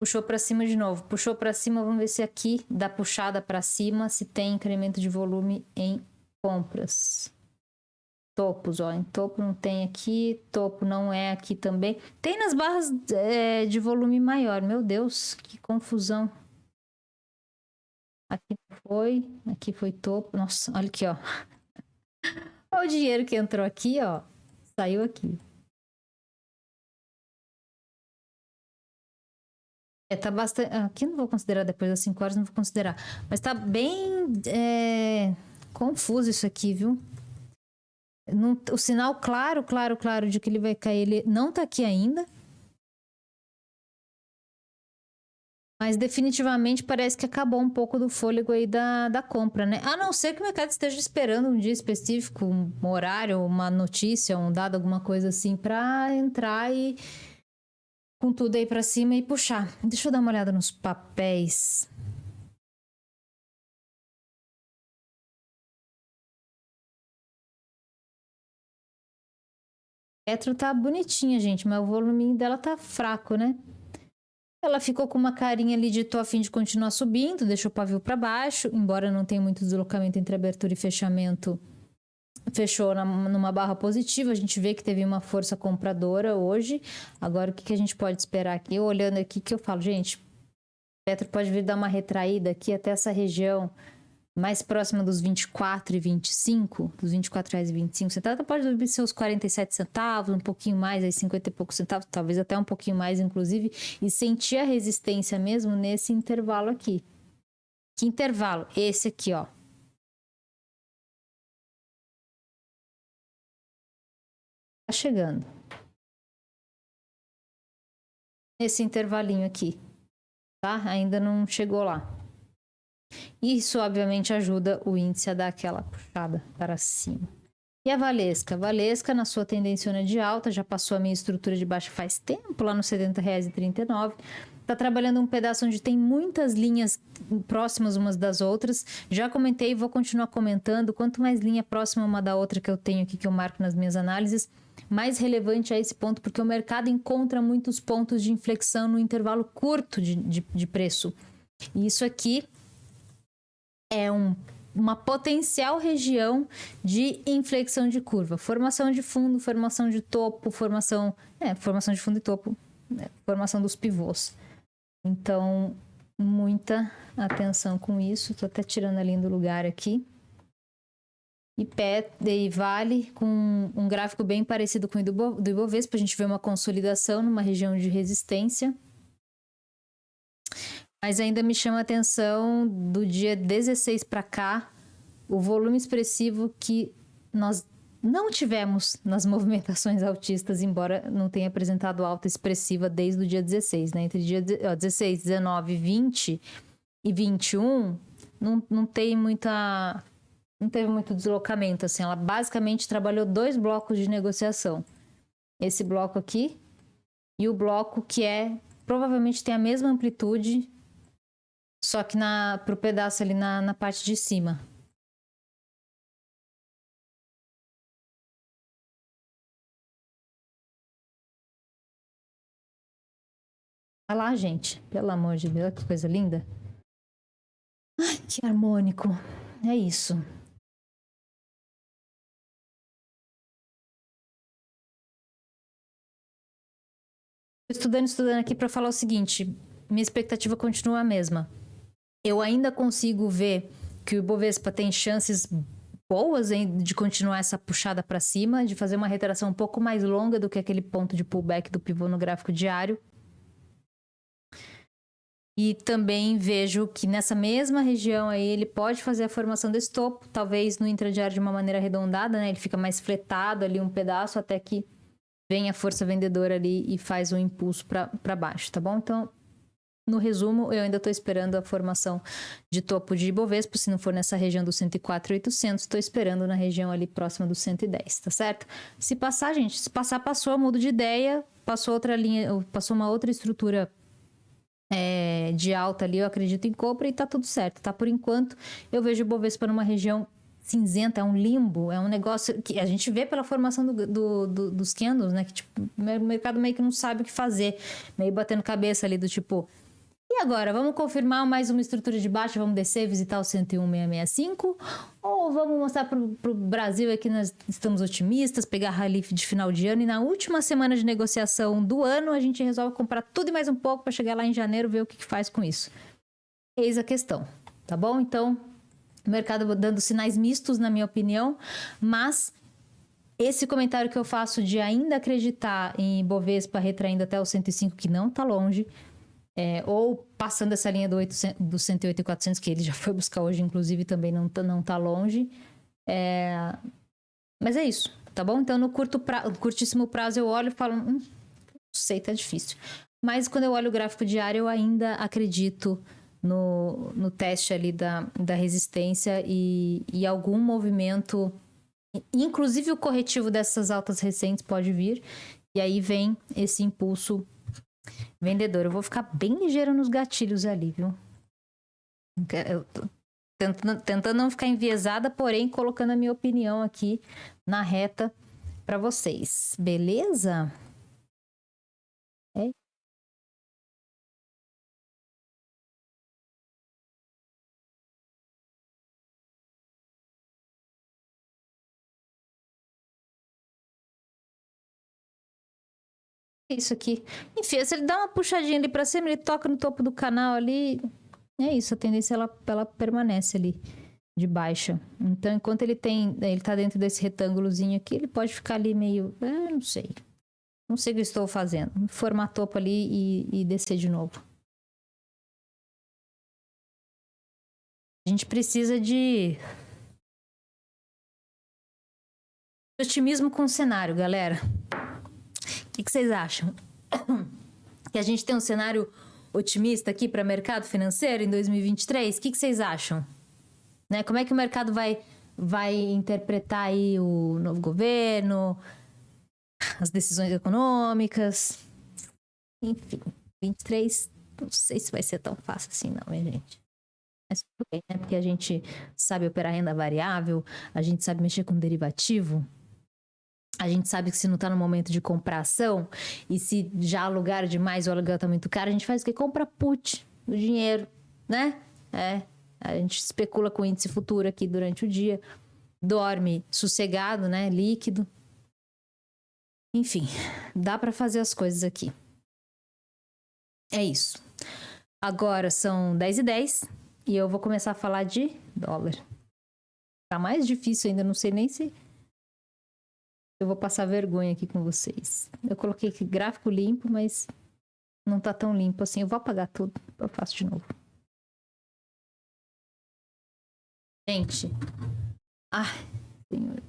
Puxou para cima de novo. Puxou para cima, vamos ver se aqui dá puxada para cima, se tem incremento de volume em compras. Topos, ó, em topo não tem aqui, topo não é aqui também. Tem nas barras de volume maior, meu Deus, que confusão. Aqui no foi, aqui foi topo. Nossa, olha aqui, ó. Olha o dinheiro que entrou aqui, ó. Saiu aqui. Tá bastante. Aqui não vou considerar depois das 5 horas, não vou considerar. Mas tá bem confuso isso aqui, viu? O sinal claro de que ele vai cair, ele não tá aqui ainda. Mas definitivamente parece que acabou um pouco do fôlego aí da compra, né? A não ser que o mercado esteja esperando um dia específico, um horário, uma notícia, um dado, alguma coisa assim, pra entrar e com tudo aí pra cima e puxar. Deixa eu dar uma olhada nos papéis. Petro tá bonitinha, gente, mas o volume dela tá fraco, né? Ela ficou com uma carinha ali de tô a fim de continuar subindo, deixou o pavio para baixo, embora não tenha muito deslocamento entre abertura e fechamento. Fechou numa barra positiva, a gente vê que teve uma força compradora hoje. Agora, o que a gente pode esperar aqui? Eu olhando aqui, que eu falo, gente, Petro pode vir dar uma retraída aqui até essa região mais próxima dos 24 e 25, dos R$24,25, pode subir seus 47 centavos, um pouquinho mais, aí 50 e poucos centavos, talvez até um pouquinho mais, inclusive, e sentir a resistência mesmo nesse intervalo aqui. Que intervalo? Esse aqui, ó. Tá chegando. Esse intervalinho aqui, tá? Ainda não chegou lá. Isso, obviamente, ajuda o índice a dar aquela puxada para cima. E a Valesca? Valesca, na sua tendência de alta, já passou a minha estrutura de baixa faz tempo, lá nos R$70,39. Tá trabalhando um pedaço onde tem muitas linhas próximas umas das outras. Já comentei e vou continuar comentando. Quanto mais linha próxima uma da outra que eu tenho aqui, que eu marco nas minhas análises, mais relevante é esse ponto, porque o mercado encontra muitos pontos de inflexão no intervalo curto de preço. E isso aqui é uma potencial região de inflexão de curva. Formação de fundo, formação de topo, formação de fundo e topo, formação dos pivôs. Então, muita atenção com isso. Tô até tirando a linha do lugar aqui. E Vale com um gráfico bem parecido com o do Ibovespa. A gente vê uma consolidação numa região de resistência. Mas ainda me chama a atenção do dia 16 para cá, o volume expressivo que nós não tivemos nas movimentações altistas, embora não tenha apresentado alta expressiva desde o dia 16, né? Entre dia 16, 19, 20 e 21, não teve muito deslocamento, assim. Ela basicamente trabalhou 2 blocos de negociação. Esse bloco aqui e o bloco que provavelmente tem a mesma amplitude, só que pro pedaço ali na parte de cima. Olha lá, gente. Pelo amor de Deus, que coisa linda. Ai, que harmônico. É isso. Estudando aqui para falar o seguinte. Minha expectativa continua a mesma. Eu ainda consigo ver que o Ibovespa tem chances boas de continuar essa puxada para cima, de fazer uma retração um pouco mais longa do que aquele ponto de pullback do pivô no gráfico diário. E também vejo que nessa mesma região aí ele pode fazer a formação desse topo, talvez no intradiário de uma maneira arredondada, né? Ele fica mais fletado ali um pedaço até que vem a força vendedora ali e faz um impulso para baixo, tá bom? Então, no resumo, eu ainda estou esperando a formação de topo de Ibovespa, se não for nessa região do 104.800, estou esperando na região ali próxima do 110, tá certo? Se passar, gente, passou, eu mudo de ideia, passou outra linha, passou uma outra estrutura de alta ali, eu acredito em compra e tá tudo certo, tá? Por enquanto, eu vejo o Ibovespa numa região cinzenta, é um limbo, é um negócio que a gente vê pela formação dos candles, né? Que tipo, o mercado meio que não sabe o que fazer, meio batendo cabeça ali do tipo... E agora, vamos confirmar mais uma estrutura de baixa, vamos descer, visitar o 101,665? Ou vamos mostrar pro Brasil que nós estamos otimistas, pegar rally de final de ano e na última semana de negociação do ano a gente resolve comprar tudo e mais um pouco para chegar lá em janeiro ver o que faz com isso? Eis a questão, tá bom? Então, O mercado dando sinais mistos, na minha opinião, mas esse comentário que eu faço de ainda acreditar em Bovespa retraindo até o 105, que não tá longe, ou passando essa linha do 108 e 400, que ele já foi buscar hoje, inclusive, também não tá longe. Mas é isso, tá bom? Então, no curtíssimo prazo, eu olho e falo, não sei, tá difícil. Mas quando eu olho o gráfico diário, eu ainda acredito no teste ali da resistência e algum movimento, inclusive o corretivo dessas altas recentes pode vir, e aí vem esse impulso vendedor. Eu vou ficar bem ligeiro nos gatilhos ali, viu? Eu tô tentando não ficar enviesada, porém colocando a minha opinião aqui na reta para vocês, beleza? Isso aqui. Enfim, se ele dá uma puxadinha ali pra cima, ele toca no topo do canal ali. É isso, a tendência ela permanece ali de baixa. Então, enquanto ele tá dentro desse retângulozinho aqui, ele pode ficar ali meio, não sei. Não sei o que eu estou fazendo. Formar topo ali e descer de novo. A gente precisa de otimismo com o cenário, galera. O que vocês acham? Que a gente tem um cenário otimista aqui para mercado financeiro em 2023? O que vocês acham? Né? Como é que o mercado vai interpretar aí o novo governo, as decisões econômicas? Enfim, 23, não sei se vai ser tão fácil assim não, minha gente. Mas tudo bem, né? Porque a gente sabe operar renda variável, a gente sabe mexer com derivativo, a gente sabe que se não tá no momento de comprar ação, e se já alugar demais ou alugar tá muito caro, a gente faz o quê? Compra put, o dinheiro, né? A gente especula com índice futuro aqui durante o dia, dorme sossegado, né? Líquido. Enfim, dá para fazer as coisas aqui. É isso. Agora são 10h10 e eu vou começar a falar de dólar. Tá mais difícil ainda, não sei nem se eu vou passar vergonha aqui com vocês. Eu coloquei aqui gráfico limpo, mas não tá tão limpo assim. Eu vou apagar tudo, eu faço de novo. Gente. Ai, senhor.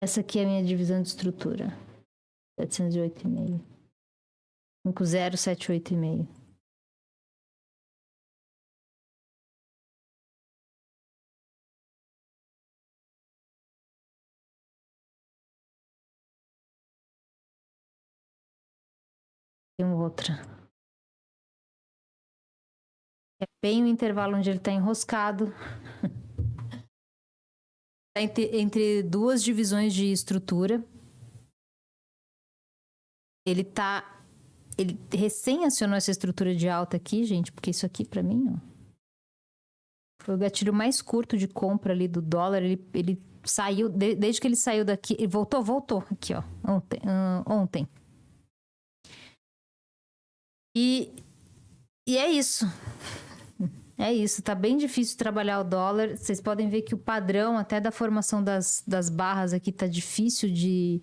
Essa aqui é a minha divisão de estrutura. 708,5. 5078,5. Tem outra. É bem o intervalo onde ele tá enroscado. Tá entre duas divisões de estrutura. Ele recém acionou essa estrutura de alta aqui, gente, porque isso aqui pra mim, ó, foi o gatilho mais curto de compra ali do dólar. Ele saiu, desde que ele saiu daqui, ele voltou aqui, ó, ontem. E é isso. É isso, tá bem difícil trabalhar o dólar. Vocês podem ver que o padrão até da formação das barras aqui tá difícil de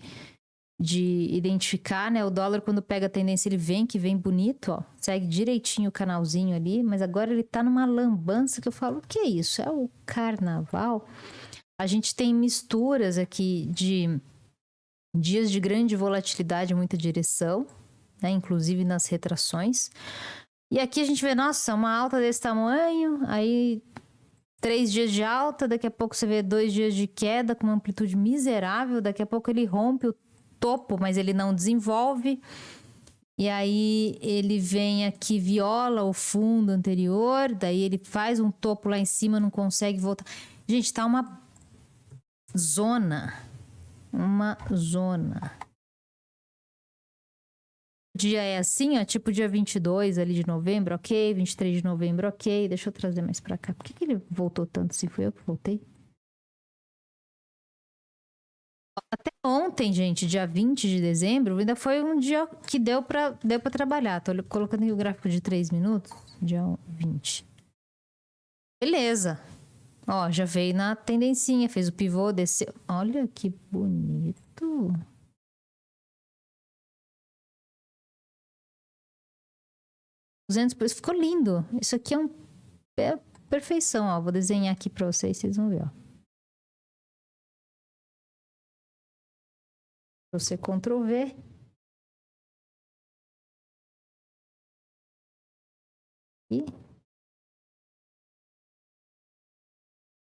identificar, né? O dólar, quando pega a tendência, ele vem bonito, ó. Segue direitinho o canalzinho ali, mas agora ele tá numa lambança que eu falo, o que é isso? É o carnaval? A gente tem misturas aqui de dias de grande volatilidade, muita direção, né? Inclusive nas retrações. E aqui a gente vê, nossa, uma alta desse tamanho, aí 3 dias de alta, daqui a pouco você vê 2 dias de queda com uma amplitude miserável, daqui a pouco ele rompe o topo, mas ele não desenvolve. E aí ele vem aqui, viola o fundo anterior, daí ele faz um topo lá em cima, não consegue voltar. Gente, tá uma zona. O dia é assim, ó, tipo dia 22 ali de novembro, ok, 23 de novembro, ok. Deixa eu trazer mais pra cá. Por que ele voltou tanto assim? Foi eu que voltei? Até ontem, gente, dia 20 de dezembro, ainda foi um dia que deu pra trabalhar. Tô colocando aqui o gráfico de 3 minutos, dia 20. Beleza. Ó, já veio na tendencinha, fez o pivô, desceu. Olha que bonito. Ficou lindo. Isso aqui é perfeição, ó. Vou desenhar aqui pra vocês vão ver, ó. Você Ctrl V. E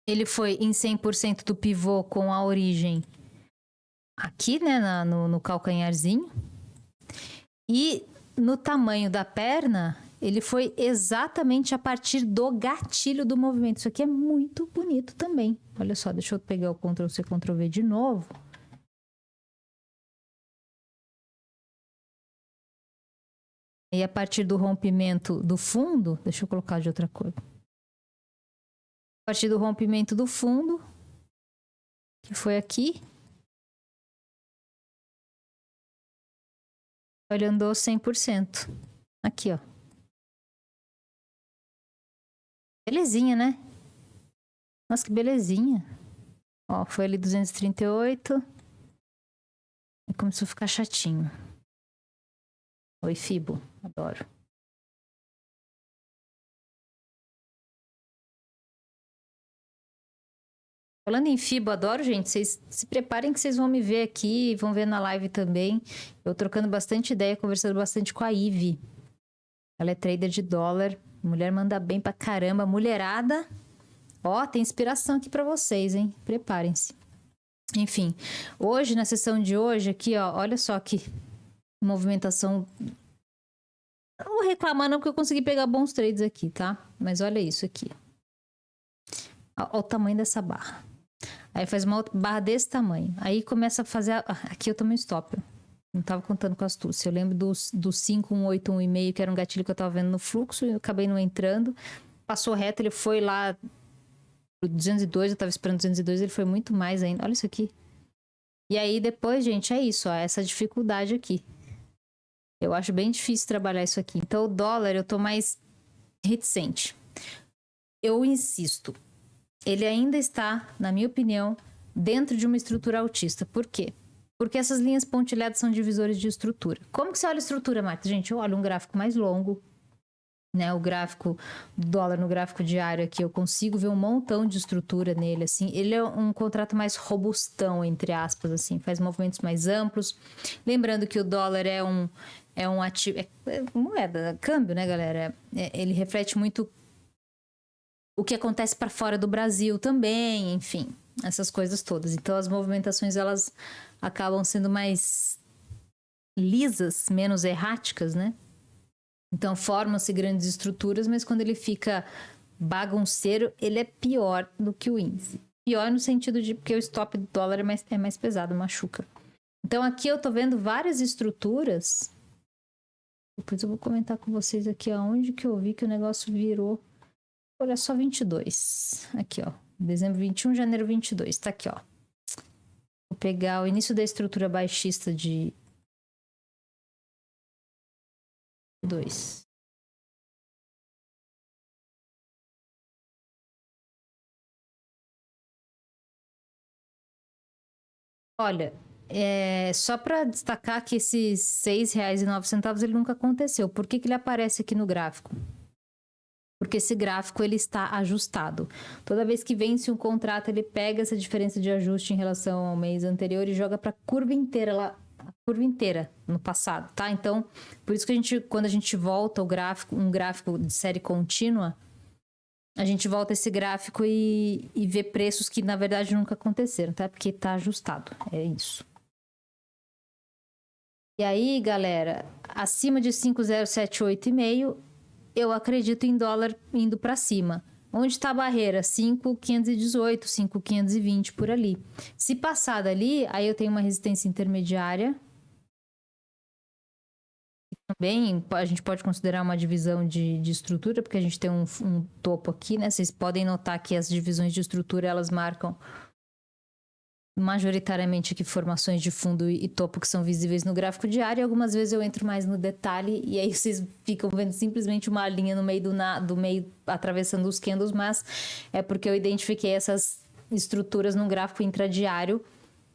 ele foi em 100% do pivô com a origem aqui, né, no calcanharzinho. E no tamanho da perna, ele foi exatamente a partir do gatilho do movimento. Isso aqui é muito bonito também. Olha só, deixa eu pegar o Ctrl+C, Ctrl+V de novo. E a partir do rompimento do fundo, deixa eu colocar de outra cor. A partir do rompimento do fundo, que foi aqui, ele andou 100%. Aqui, ó. Belezinha, né? Nossa, que belezinha. Ó, foi ali 238. E começou a ficar chatinho. Oi, Fibo. Adoro. Falando em Fibo, adoro, gente. Vocês se preparem que vocês vão me ver aqui, vão ver na live também. Eu trocando bastante ideia, conversando bastante com a Ive. Ela é trader de dólar. Mulher manda bem pra caramba. Mulherada. Ó, tem inspiração aqui pra vocês, hein? Preparem-se. Enfim, hoje, na sessão de hoje aqui, ó, olha só que movimentação. Não vou reclamar não, porque eu consegui pegar bons trades aqui, tá? Mas olha isso aqui. Olha o tamanho dessa barra. Aí faz uma barra desse tamanho. Aí começa a fazer... Aqui eu tomei stop. Não tava contando com a astúcia. Eu lembro do 5181,5, que era um gatilho que eu tava vendo no fluxo, e eu acabei não entrando. Passou reto, ele foi lá pro 202, eu tava esperando 202, ele foi muito mais ainda. Olha isso aqui. E aí depois, gente, é isso, ó, essa dificuldade aqui. Eu acho bem difícil trabalhar isso aqui. Então o dólar eu tô mais reticente. Eu insisto. Ele ainda está, na minha opinião, dentro de uma estrutura altista. Por quê? Porque essas linhas pontilhadas são divisores de estrutura. Como que você olha a estrutura, Marta? Gente, eu olho um gráfico mais longo, né? O gráfico do dólar no gráfico diário aqui, eu consigo ver um montão de estrutura nele, assim. Ele é um contrato mais robustão, entre aspas, assim. Faz movimentos mais amplos. Lembrando que o dólar é um ativo... É moeda, câmbio, né, galera? Ele reflete muito o que acontece para fora do Brasil também, enfim, essas coisas todas. Então as movimentações elas acabam sendo mais lisas, menos erráticas, né? Então formam-se grandes estruturas, mas quando ele fica bagunceiro, ele é pior do que o índice. Pior no sentido de porque o stop do dólar é mais pesado, machuca. Então aqui eu tô vendo várias estruturas. Depois eu vou comentar com vocês aqui aonde que eu vi que o negócio virou. Olha só 22. Aqui, ó. Dezembro 21, janeiro 22. Tá aqui, ó. Vou pegar o início da estrutura baixista de 2. Olha, só para destacar que esses R$6,09 ele nunca aconteceu. Por que ele aparece aqui no gráfico? Porque esse gráfico ele está ajustado. Toda vez que vence um contrato, ele pega essa diferença de ajuste em relação ao mês anterior e joga para a curva inteira lá, a curva inteira no passado, tá? Então, por isso que quando a gente volta um gráfico de série contínua, a gente volta esse gráfico e vê preços que na verdade nunca aconteceram, tá? Porque tá ajustado, é isso. E aí, galera, acima de 5,078,5 eu acredito em dólar indo para cima. Onde está a barreira? 5,518, 5,520 por ali. Se passar dali, aí eu tenho uma resistência intermediária. Também a gente pode considerar uma divisão de estrutura, porque a gente tem um topo aqui, né? Vocês podem notar que as divisões de estrutura, elas marcam majoritariamente aqui formações de fundo e topo que são visíveis no gráfico diário. E algumas vezes eu entro mais no detalhe e aí vocês ficam vendo simplesmente uma linha no meio do meio atravessando os candles, mas é porque eu identifiquei essas estruturas no gráfico intradiário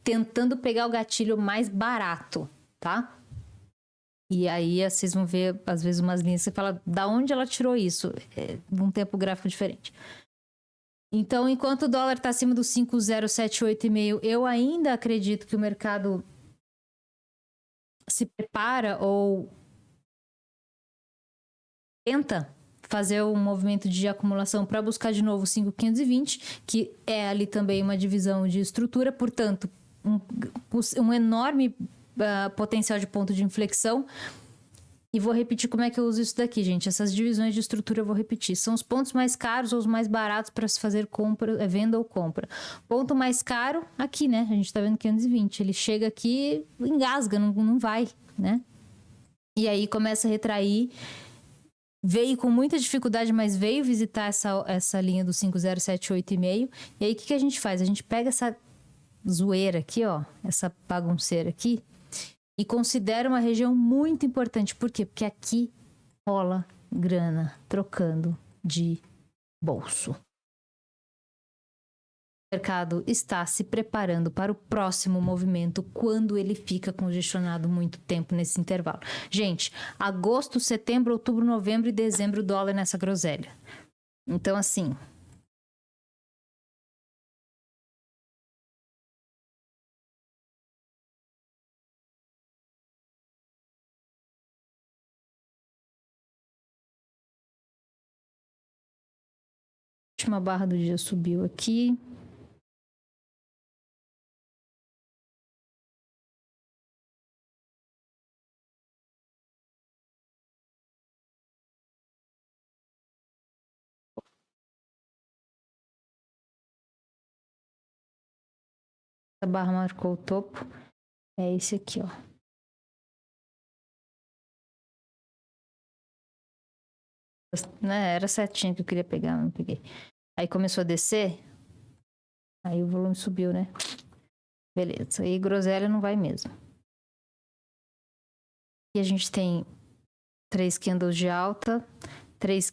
tentando pegar o gatilho mais barato, tá? E aí vocês vão ver às vezes umas linhas que você fala, da onde ela tirou isso? É um tempo gráfico diferente. Então, enquanto o dólar está acima do 5,078,5, eu ainda acredito que o mercado se prepara ou tenta fazer um movimento de acumulação para buscar de novo 5,520, que é ali também uma divisão de estrutura, portanto, um enorme potencial de ponto de inflexão. E vou repetir como é que eu uso isso daqui, gente. Essas divisões de estrutura eu vou repetir. São os pontos mais caros ou os mais baratos para se fazer compra, venda ou compra. Ponto mais caro, aqui, né? A gente tá vendo 520. Ele chega aqui, engasga, não vai, né? E aí começa a retrair. Veio com muita dificuldade, mas veio visitar essa linha do 5,078,5. E aí o que a gente faz? A gente pega essa zoeira aqui, ó. Essa bagunceira aqui. E considera uma região muito importante. Por quê? Porque aqui rola grana trocando de bolso. O mercado está se preparando para o próximo movimento quando ele fica congestionado muito tempo nesse intervalo. Gente, agosto, setembro, outubro, novembro e dezembro, dólar nessa groselha. Então, assim... A última barra do dia subiu aqui. A barra marcou o topo. É esse aqui, ó. Né, era certinho que eu queria pegar, mas não peguei. Aí começou a descer. Aí o volume subiu, né? Beleza. E groselha não vai mesmo. E a gente tem 3 candles de alta, 3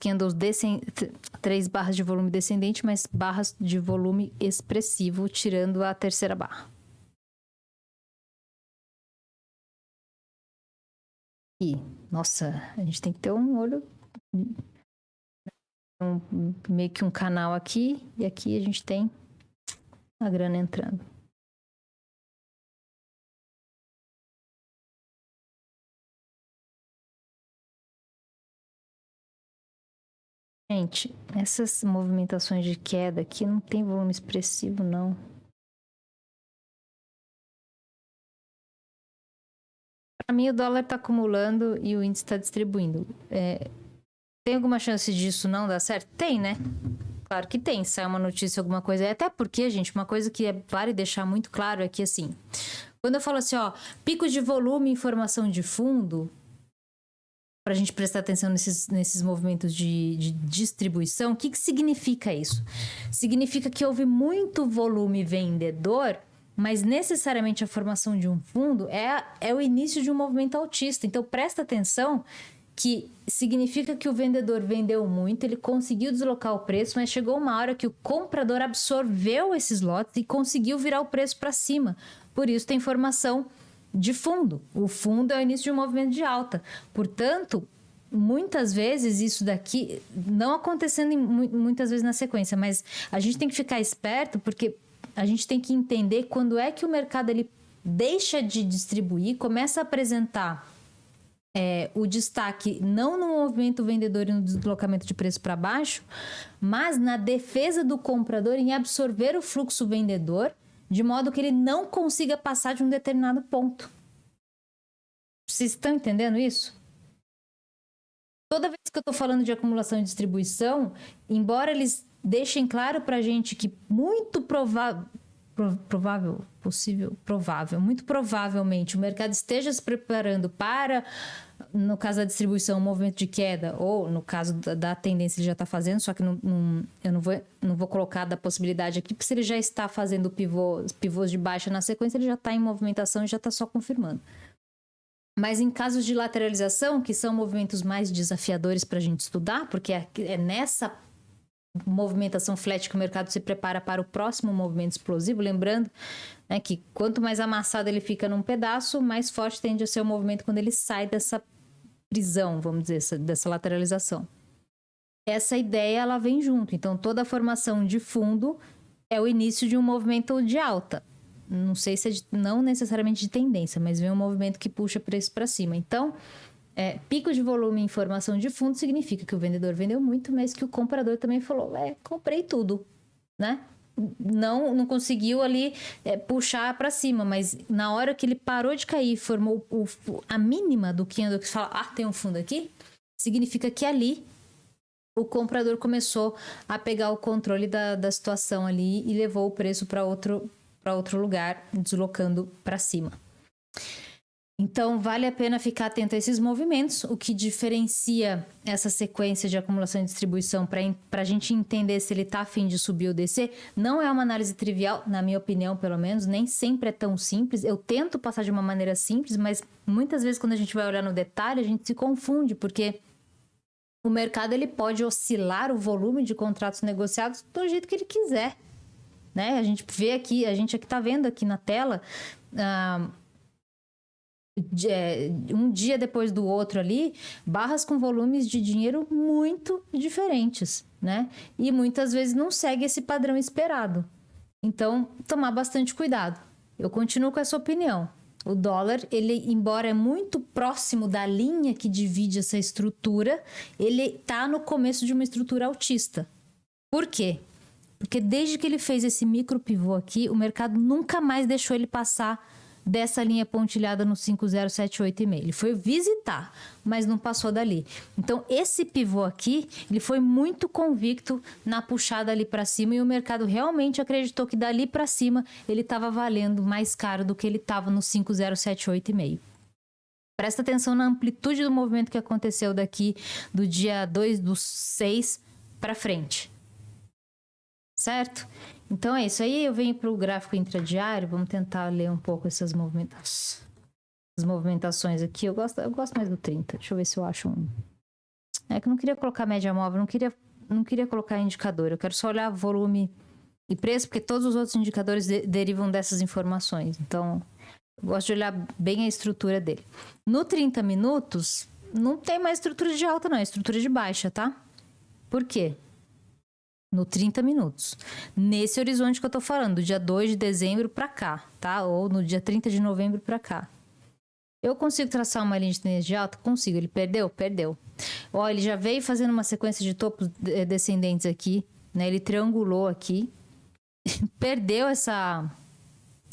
barras de volume descendente, mas barras de volume expressivo, tirando a terceira barra. E, nossa, a gente tem que ter um olho... meio que um canal aqui, e aqui a gente tem a grana entrando. Gente, essas movimentações de queda aqui não tem volume expressivo, não. Para mim, o dólar está acumulando e o índice está distribuindo. Tem alguma chance disso não dar certo? Tem, né? Claro que tem. Sai uma notícia, alguma coisa. Até porque, gente, uma coisa que vale deixar muito claro é que, assim, quando eu falo assim, ó, pico de volume e formação de fundo, para a gente prestar atenção nesses movimentos de distribuição, o que significa isso? Significa que houve muito volume vendedor, mas necessariamente a formação de um fundo é o início de um movimento altista. Então, presta atenção que significa que o vendedor vendeu muito, ele conseguiu deslocar o preço, mas chegou uma hora que o comprador absorveu esses lotes e conseguiu virar o preço para cima. Por isso tem formação de fundo. O fundo é o início de um movimento de alta. Portanto, muitas vezes isso daqui, não acontecendo muitas vezes na sequência, mas a gente tem que ficar esperto porque a gente tem que entender quando é que o mercado ele deixa de distribuir, começa a apresentar o destaque não no movimento vendedor e no deslocamento de preço para baixo, mas na defesa do comprador em absorver o fluxo vendedor de modo que ele não consiga passar de um determinado ponto. Vocês estão entendendo isso? Toda vez que eu estou falando de acumulação e distribuição, embora eles deixem claro para a gente que muito muito provavelmente o mercado esteja se preparando para no caso da distribuição, um movimento de queda, ou no caso da tendência ele já está fazendo, só que eu não vou colocar da possibilidade aqui, porque se ele já está fazendo pivôs de baixa na sequência, ele já está em movimentação e já está só confirmando. Mas em casos de lateralização, que são movimentos mais desafiadores para a gente estudar, porque é nessa movimentação flat que o mercado se prepara para o próximo movimento explosivo, lembrando, né, que quanto mais amassado ele fica num pedaço, mais forte tende a ser o movimento quando ele sai dessa prisão, vamos dizer, dessa lateralização. Essa ideia, ela vem junto. Então, toda a formação de fundo é o início de um movimento de alta. Não sei se não necessariamente de tendência, mas vem um movimento que puxa preço para cima. Então, pico de volume em formação de fundo significa que o vendedor vendeu muito, mas que o comprador também falou, comprei tudo, né? Não conseguiu ali puxar para cima, mas na hora que ele parou de cair, formou a mínima do candle que fala, tem um fundo aqui, significa que ali o comprador começou a pegar o controle da situação ali e levou o preço para outro lugar, deslocando para cima. Então, vale a pena ficar atento a esses movimentos. O que diferencia essa sequência de acumulação e distribuição para a gente entender se ele está a fim de subir ou descer, não é uma análise trivial, na minha opinião, pelo menos. Nem sempre é tão simples. Eu tento passar de uma maneira simples, mas muitas vezes quando a gente vai olhar no detalhe, a gente se confunde, porque o mercado ele pode oscilar o volume de contratos negociados do jeito que ele quiser, né? A gente vê aqui, a gente aqui está vendo aqui na tela... um dia depois do outro ali, barras com volumes de dinheiro muito diferentes, né? E muitas vezes não segue esse padrão esperado. Então, tomar bastante cuidado. Eu continuo com essa opinião. O dólar, ele, embora é muito próximo da linha que divide essa estrutura, ele tá no começo de uma estrutura altista. Por quê? Porque desde que ele fez esse micro pivô aqui, o mercado nunca mais deixou ele passar dessa linha pontilhada no 5078,5. Ele foi visitar, mas não passou dali. Então, esse pivô aqui, ele foi muito convicto na puxada ali para cima e o mercado realmente acreditou que dali para cima ele estava valendo mais caro do que ele estava no 5078,5. Presta atenção na amplitude do movimento que aconteceu daqui do dia 2/6 para frente. Certo? Então é isso aí, eu venho para o gráfico intradiário, vamos tentar ler um pouco essas movimentações aqui. Eu gosto mais do 30, deixa eu ver se eu acho um. É que eu não queria colocar média móvel, não queria colocar indicador, eu quero só olhar volume e preço, porque todos os outros indicadores derivam dessas informações. Então, eu gosto de olhar bem a estrutura dele. No 30 minutos, não tem mais estrutura de alta não, é estrutura de baixa, tá? Por quê? No 30 minutos. Nesse horizonte que eu tô falando, do dia 2 de dezembro para cá, tá? Ou no dia 30 de novembro para cá. Eu consigo traçar uma linha de tendência de alta? Consigo. Ele perdeu? Perdeu. Ó, ele já veio fazendo uma sequência de topos descendentes aqui, né? Ele triangulou aqui. Perdeu essa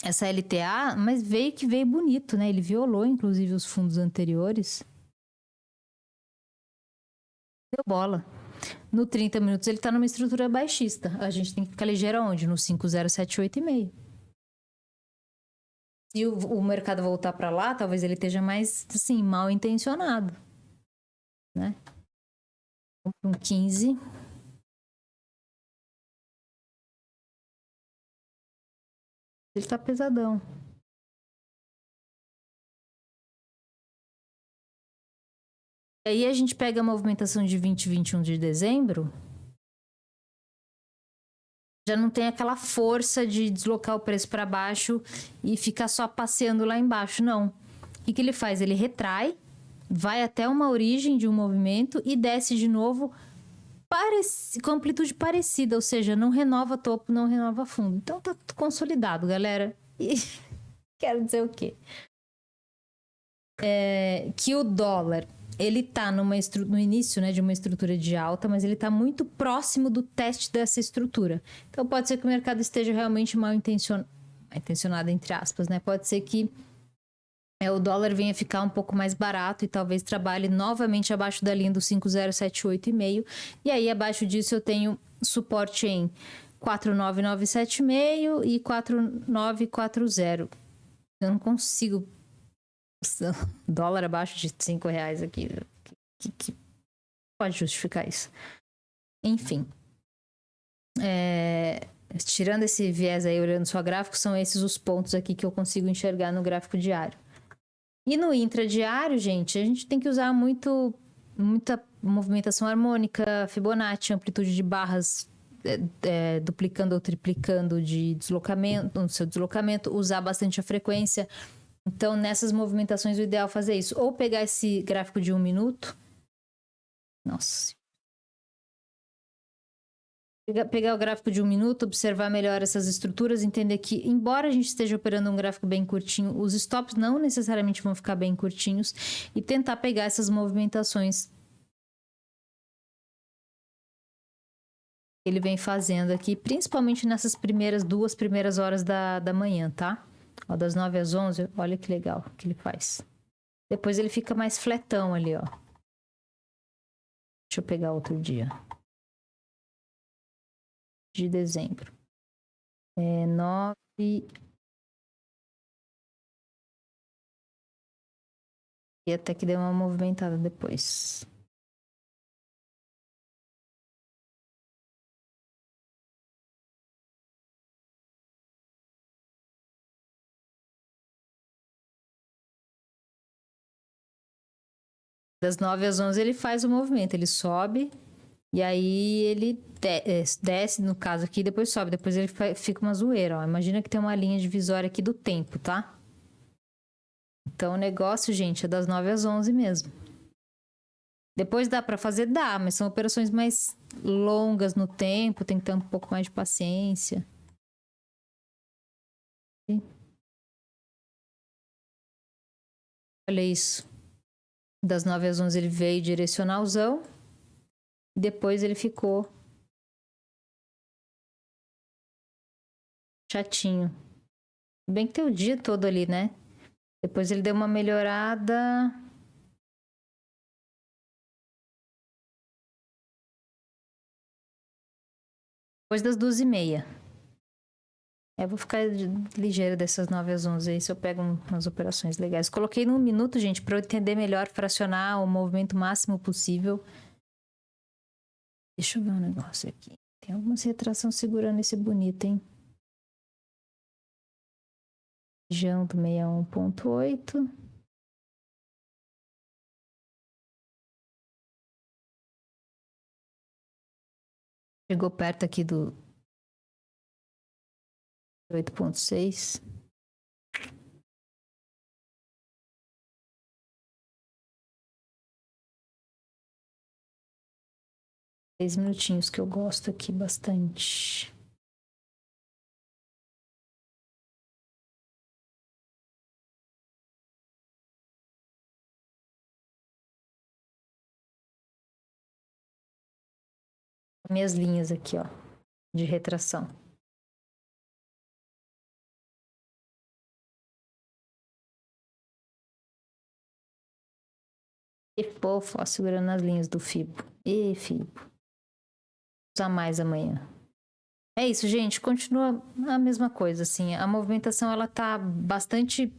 LTA, mas veio bonito, né? Ele violou, inclusive, os fundos anteriores. Deu bola. No 30 minutos ele está numa estrutura baixista. A gente tem que ficar ligeiro aonde? No 5078,5. Se o mercado voltar para lá, talvez ele esteja mais, assim, mal intencionado, né? Um 15. Ele tá pesadão. E aí a gente pega a movimentação de 20 e 21 de dezembro, já não tem aquela força de deslocar o preço para baixo e ficar só passeando lá embaixo, não. O que ele faz? Ele retrai, vai até uma origem de um movimento e desce de novo com amplitude parecida, ou seja, não renova topo, não renova fundo. Então tá consolidado, galera. E quero dizer o quê? Que o dólar... ele tá no início, né, de uma estrutura de alta, mas ele tá muito próximo do teste dessa estrutura. Então, pode ser que o mercado esteja realmente mal intencionado, entre aspas, né? Pode ser que o dólar venha ficar um pouco mais barato e talvez trabalhe novamente abaixo da linha do 5078,5. E aí, abaixo disso, eu tenho suporte em 4997,5 e 4940. Eu não consigo Dólar abaixo de R$5 aqui. Que pode justificar isso? Enfim. Tirando esse viés aí, olhando só gráfico, são esses os pontos aqui que eu consigo enxergar no gráfico diário. E no intradiário, gente, a gente tem que usar muita movimentação harmônica, Fibonacci, amplitude de barras duplicando ou triplicando de deslocamento, no seu deslocamento, usar bastante a frequência. Então, nessas movimentações, o ideal é fazer isso. Ou pegar esse gráfico de 1 minuto. Nossa. Pegar o gráfico de 1 minuto, observar melhor essas estruturas, entender que, embora a gente esteja operando um gráfico bem curtinho, os stops não necessariamente vão ficar bem curtinhos, e tentar pegar essas movimentações que ele vem fazendo aqui, principalmente nessas duas primeiras horas da manhã, tá? Ó, das 9 às 11, olha que legal que ele faz. Depois ele fica mais fletão ali, ó. Deixa eu pegar outro dia. De dezembro. 9... E até que deu uma movimentada depois. Das 9 às 11 ele faz o movimento, ele sobe e aí ele desce, no caso aqui, depois sobe, depois ele fica uma zoeira, ó. Imagina que tem uma linha divisória aqui do tempo, tá? Então o negócio, gente, é das 9 às 11 mesmo. Depois dá pra fazer? Dá, mas são operações mais longas no tempo, tem que ter um pouco mais de paciência. Olha isso. Das 9 às 11 ele veio direcionalzão. E depois ele ficou chatinho. Bem que tem o dia todo ali, né? Depois ele deu uma melhorada. Depois das 2h30. Eu vou ficar ligeira dessas 9 às 11 aí, se eu pego umas operações legais. Coloquei num minuto, gente, para eu entender melhor, fracionar o movimento máximo possível. Deixa eu ver um negócio aqui. Tem alguma retração segurando esse bonito, hein? Região do 61.8. Chegou perto aqui do 8.6. Seis minutinhos que eu gosto aqui bastante. Minhas linhas aqui, ó, de retração. E fofo, ó, segurando as linhas do Fibo. E Fibo. Vou usar mais amanhã. É isso, gente. Continua a mesma coisa, assim. A movimentação, ela tá bastante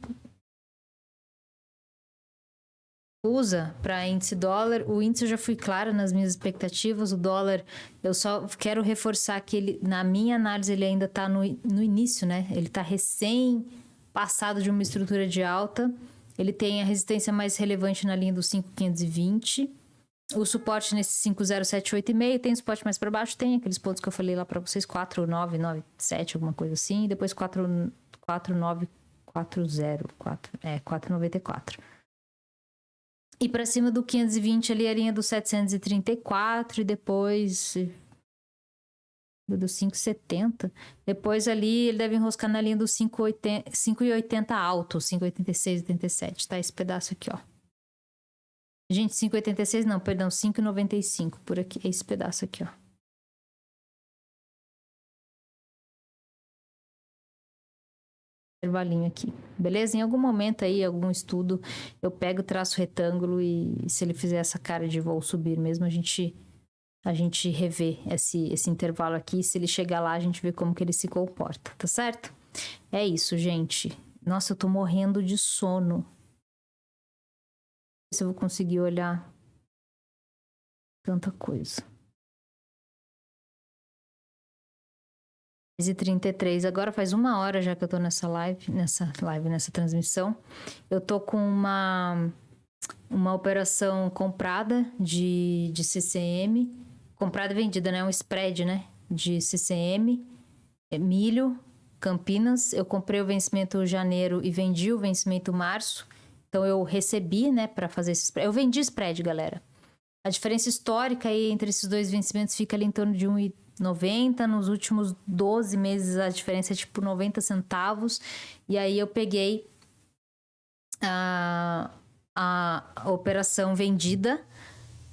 usa para índice dólar. O índice eu já fui clara nas minhas expectativas. O dólar, eu só quero reforçar que ele, na minha análise, ele ainda tá no início, né? Ele tá recém passado de uma estrutura de alta. Ele tem a resistência mais relevante na linha do 5.520. O suporte nesse 5.078,5. Tem suporte mais para baixo? Tem aqueles pontos que eu falei lá para vocês. 4.997, alguma coisa assim. E depois 4.940. 4.94. E para cima do 520 ali a linha do 734 e depois do 570. Depois ali ele deve enroscar na linha do 5,80 alto, 5,86, 87, tá? Esse pedaço aqui, ó. Gente, 5,86 não, perdão, 5,95 por aqui, esse pedaço aqui, ó. Intervalinho aqui, beleza? Em algum momento aí, algum estudo, eu pego, traço retângulo e se ele fizer essa cara de vou subir mesmo, a gente revê esse intervalo aqui. Se ele chegar lá, a gente vê como que ele se comporta, tá certo? É isso, gente. Nossa, eu tô morrendo de sono. se eu vou conseguir olhar tanta coisa. 10h33, agora faz 1 hora já que eu tô nessa transmissão. Eu tô com uma operação comprada de CCM, comprada e vendida, né? Um spread, né? De CCM, milho, Campinas. Eu comprei o vencimento janeiro e vendi o vencimento março. Então eu recebi, né, para fazer esse spread. Eu vendi spread, galera. A diferença histórica aí entre esses dois vencimentos fica ali em torno de 1,90. Nos últimos 12 meses a diferença é tipo 90 centavos. E aí eu peguei a operação vendida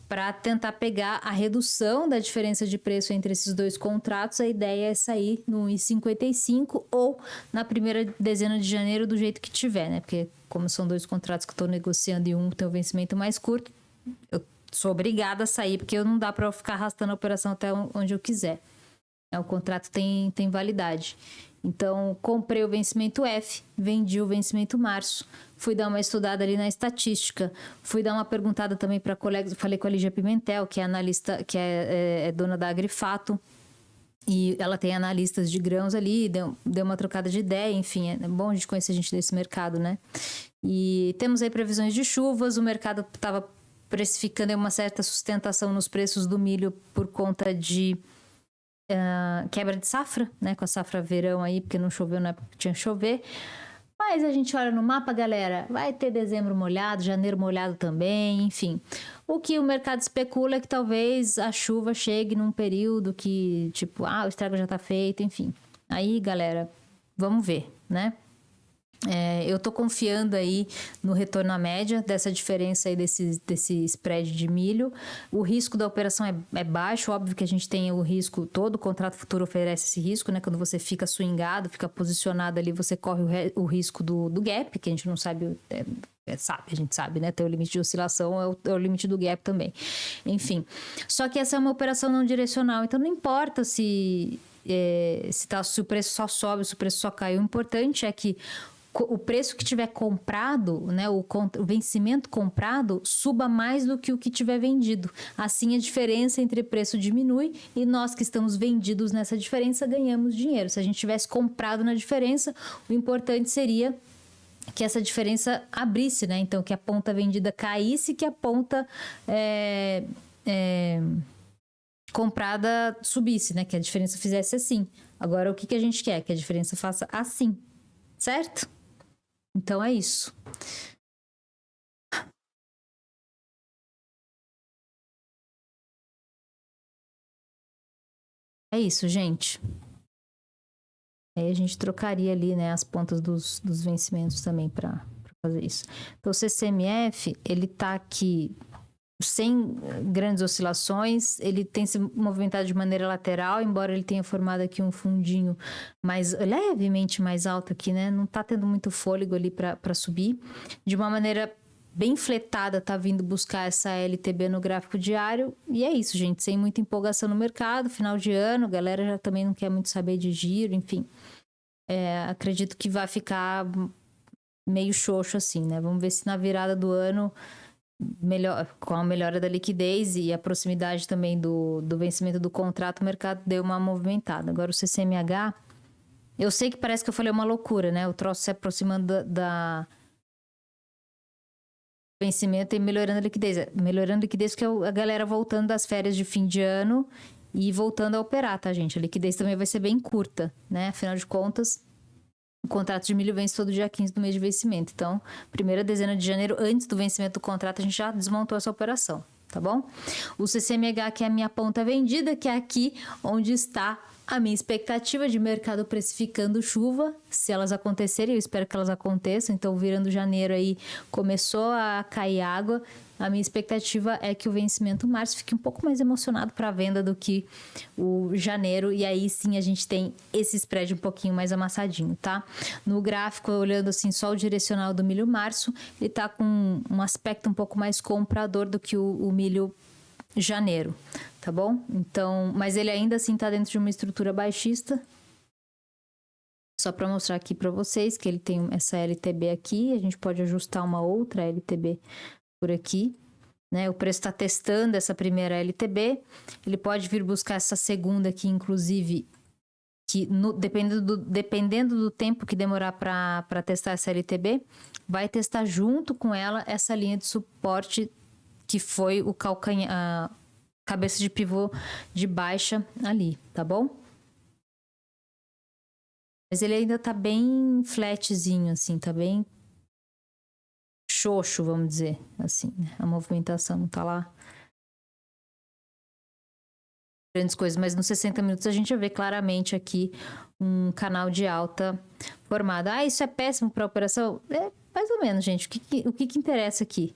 para tentar pegar a redução da diferença de preço entre esses dois contratos. A ideia é sair no 1,55 ou na primeira dezena de janeiro do jeito que tiver, né? Porque como são dois contratos que eu estou negociando e um tem um vencimento mais curto, eu sou obrigada a sair, porque não dá para eu ficar arrastando a operação até onde eu quiser. O contrato tem validade. Então, comprei o vencimento F, vendi o vencimento março, fui dar uma estudada ali na estatística, fui dar uma perguntada também para colegas, falei com a Lígia Pimentel, que é analista, que é dona da Agrifato, e ela tem analistas de grãos ali, deu uma trocada de ideia, enfim, é bom a gente conhecer a gente desse mercado, né? E temos aí previsões de chuvas, o mercado estava precificando uma certa sustentação nos preços do milho por conta de quebra de safra, né? Com a safra verão aí, porque não choveu na época que tinha que chover. Mas a gente olha no mapa, galera, vai ter dezembro molhado, janeiro molhado também, enfim. O que o mercado especula é que talvez a chuva chegue num período que, tipo, o estrago já tá feito, enfim. Aí, galera, vamos ver, né? Eu tô confiando aí no retorno à média dessa diferença aí desse spread de milho. O risco da operação é baixo, óbvio que a gente tem o risco, todo contrato futuro oferece esse risco, né? Quando você fica swingado, fica posicionado ali, você corre o risco do gap, que a gente não sabe, a gente sabe, né? Tem o limite de oscilação, é o limite do gap também. Enfim, só que essa é uma operação não direcional, então não importa se o preço só sobe, se o preço só cai. O importante é que o preço que tiver comprado, né, o vencimento comprado, suba mais do que o que tiver vendido. Assim, a diferença entre preço diminui e nós que estamos vendidos nessa diferença ganhamos dinheiro. Se a gente tivesse comprado na diferença, o importante seria que essa diferença abrisse, né? Então, que a ponta vendida caísse, que a ponta comprada subisse, né? Que a diferença fizesse assim. Agora, o que a gente quer? Que a diferença faça assim, certo? Então é isso. É isso, gente. Aí a gente trocaria ali, né, as pontas dos vencimentos também para fazer isso. Então o CCMF, ele tá aqui sem grandes oscilações, ele tem se movimentado de maneira lateral, embora ele tenha formado aqui um fundinho levemente mais alto aqui, né? Não tá tendo muito fôlego ali para subir. De uma maneira bem fletada, tá vindo buscar essa LTB no gráfico diário. E é isso, gente, sem muita empolgação no mercado, final de ano, a galera já também não quer muito saber de giro, enfim. Acredito que vai ficar meio xoxo assim, né? Vamos ver se na virada do ano, com a melhora da liquidez e a proximidade também do vencimento do contrato, o mercado deu uma movimentada. Agora o CCMH, eu sei que parece que eu falei uma loucura, né? O troço se aproximando da vencimento e melhorando a liquidez. Melhorando a liquidez porque a galera voltando das férias de fim de ano e voltando a operar, tá, gente? A liquidez também vai ser bem curta, né? Afinal de contas, o contrato de milho vence todo dia 15 do mês de vencimento. Então, primeira dezena de janeiro, antes do vencimento do contrato, a gente já desmontou essa operação, tá bom? O CCMH, que é a minha ponta vendida, que é aqui onde está a minha expectativa de mercado precificando chuva, se elas acontecerem, eu espero que elas aconteçam. Então, virando janeiro aí, começou a cair água. A minha expectativa é que o vencimento março fique um pouco mais emocionado para a venda do que o janeiro. E aí sim a gente tem esse spread um pouquinho mais amassadinho, tá? No gráfico, olhando assim só o direcional do milho março, ele tá com um aspecto um pouco mais comprador do que o milho janeiro, tá bom? Então, mas ele ainda assim tá dentro de uma estrutura baixista. Só para mostrar aqui para vocês que ele tem essa LTB aqui, a gente pode ajustar uma outra LTB por aqui, né? O preço está testando essa primeira LTB. Ele pode vir buscar essa segunda aqui, inclusive, que dependendo do tempo que demorar para testar essa LTB, vai testar junto com ela essa linha de suporte que foi o calcanhar, a cabeça de pivô de baixa ali, tá bom? Mas ele ainda tá bem flatzinho, assim, tá bem xoxo, vamos dizer, assim, né? A movimentação não tá lá grandes coisas, mas nos 60 minutos a gente vê claramente aqui um canal de alta formado. Ah, isso é péssimo para operação? É, mais ou menos, gente. O que interessa aqui,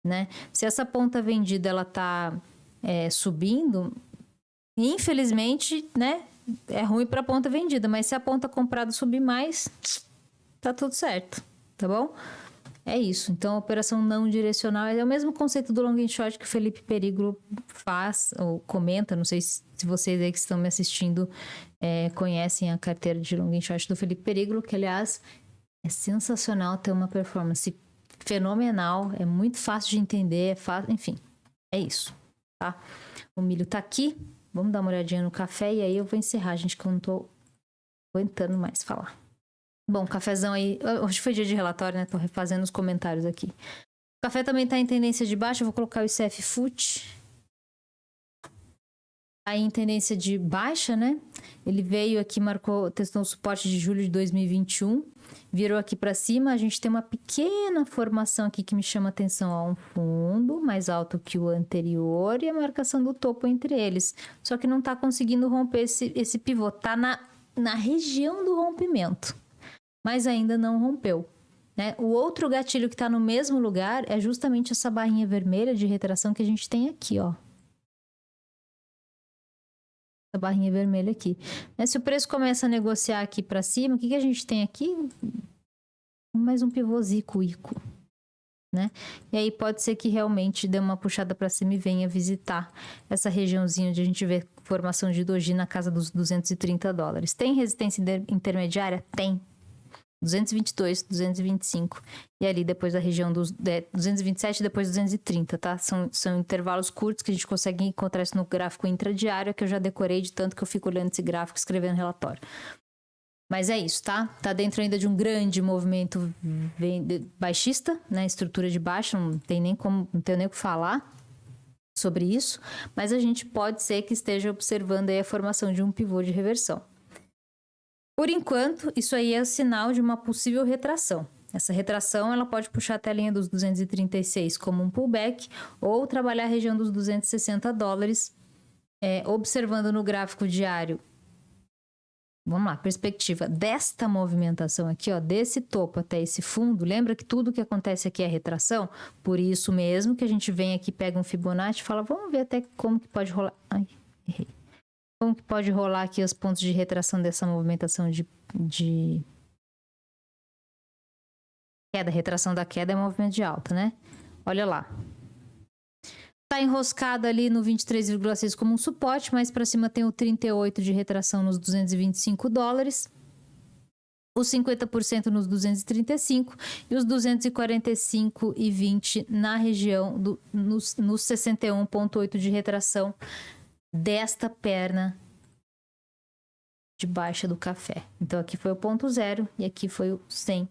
né? Se essa ponta vendida ela tá subindo, infelizmente, né? É ruim para a ponta vendida, mas se a ponta comprada subir mais, tá tudo certo, tá bom? É isso. Então, a operação não direcional é o mesmo conceito do long and short que o Felipe Perígolo faz ou comenta. Não sei se vocês aí que estão me assistindo conhecem a carteira de long and short do Felipe Perígolo, que, aliás, é sensacional, ter uma performance fenomenal, é muito fácil de entender, enfim, é isso, tá? O milho tá aqui, vamos dar uma olhadinha no café e aí eu vou encerrar, gente, que eu não tô aguentando mais falar. Bom, cafezão aí, hoje foi dia de relatório, né? Tô refazendo os comentários aqui. O café também tá em tendência de baixa, eu vou colocar o ICF FUT. Aí em tendência de baixa, né? Ele veio aqui, testou o suporte de julho de 2021, virou aqui para cima. A gente tem uma pequena formação aqui que me chama atenção, ó, um fundo mais alto que o anterior e a marcação do topo entre eles. Só que não tá conseguindo romper esse pivô, tá na região do rompimento, mas ainda não rompeu, né? O outro gatilho que está no mesmo lugar é justamente essa barrinha vermelha de retração que a gente tem aqui, ó. Essa barrinha vermelha aqui. Mas se o preço começa a negociar aqui para cima, o que a gente tem aqui? Mais um pivôzinho ico, né? E aí pode ser que realmente dê uma puxada para cima e venha visitar essa regiãozinha onde a gente vê formação de doji na casa dos $230. Tem resistência intermediária? Tem. 222, 225. E ali depois da região dos 227 e depois 230, tá? São intervalos curtos que a gente consegue encontrar isso no gráfico intradiário, que eu já decorei de tanto que eu fico olhando esse gráfico e escrevendo relatório. Mas é isso, tá? Tá dentro ainda de um grande movimento baixista, né? Estrutura de baixa, não tenho nem o que falar sobre isso. Mas a gente pode ser que esteja observando aí a formação de um pivô de reversão. Por enquanto, isso aí é o sinal de uma possível retração. Essa retração ela pode puxar até a linha dos 236 como um pullback ou trabalhar a região dos $260, observando no gráfico diário. Vamos lá, perspectiva desta movimentação aqui, ó, desse topo até esse fundo. Lembra que tudo que acontece aqui é retração? Por isso mesmo que a gente vem aqui, pega um Fibonacci e fala, vamos ver até como que pode rolar. Ai, errei. Como que pode rolar aqui os pontos de retração dessa movimentação de queda? Retração da queda é movimento de alta, né? Olha lá. Tá enroscado ali no 23,6 como um suporte, mas para cima tem o 38 de retração nos $225, os 50% nos 235 e os 245,20 na região nos 61,8 de retração desta perna de baixa do café. Então aqui foi o ponto zero e aqui foi o 100%.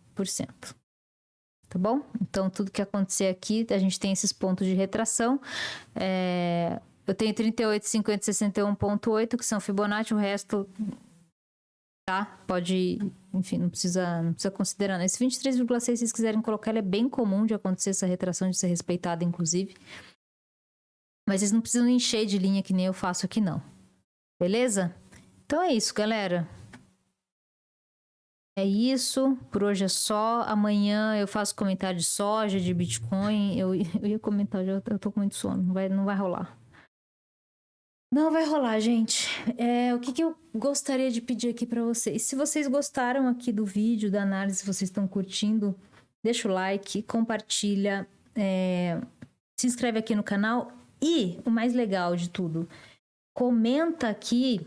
Tá bom? Então tudo que acontecer aqui, a gente tem esses pontos de retração. Eu tenho 38, 50, 61,8 que são Fibonacci, o resto tá? Pode, enfim, não precisa considerar. Esse 23,6, se vocês quiserem colocar, ele é bem comum de acontecer essa retração, de ser respeitada, inclusive. Mas vocês não precisam encher de linha que nem eu faço aqui, não. Beleza? Então é isso, galera. É isso. Por hoje é só. Amanhã eu faço comentário de soja, de Bitcoin. Eu ia comentar, eu tô com muito sono. Não vai rolar. Não vai rolar, gente. O que eu gostaria de pedir aqui pra vocês? Se vocês gostaram aqui do vídeo, da análise, se vocês estão curtindo, deixa o like, compartilha, se inscreve aqui no canal. E o mais legal de tudo, comenta aqui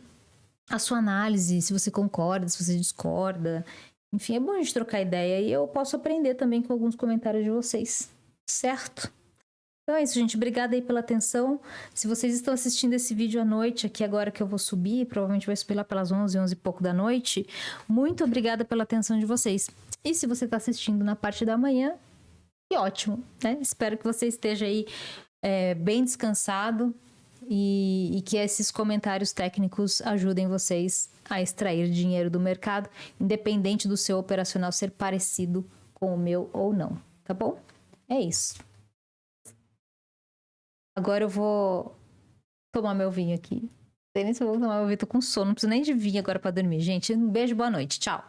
a sua análise, se você concorda, se você discorda. Enfim, é bom a gente trocar ideia e eu posso aprender também com alguns comentários de vocês, certo? Então é isso, gente. Obrigada aí pela atenção. Se vocês estão assistindo esse vídeo à noite, aqui agora que eu vou subir, provavelmente vai subir lá pelas 11, 11 e pouco da noite. Muito obrigada pela atenção de vocês. E se você está assistindo na parte da manhã, que ótimo, né? Espero que você esteja aí bem descansado e que esses comentários técnicos ajudem vocês a extrair dinheiro do mercado, independente do seu operacional ser parecido com o meu ou não, tá bom? É isso. Agora eu vou tomar meu vinho aqui. Não sei nem se eu vou tomar meu vinho, tô com sono, não preciso nem de vinho agora pra dormir. Gente, um beijo, boa noite, tchau.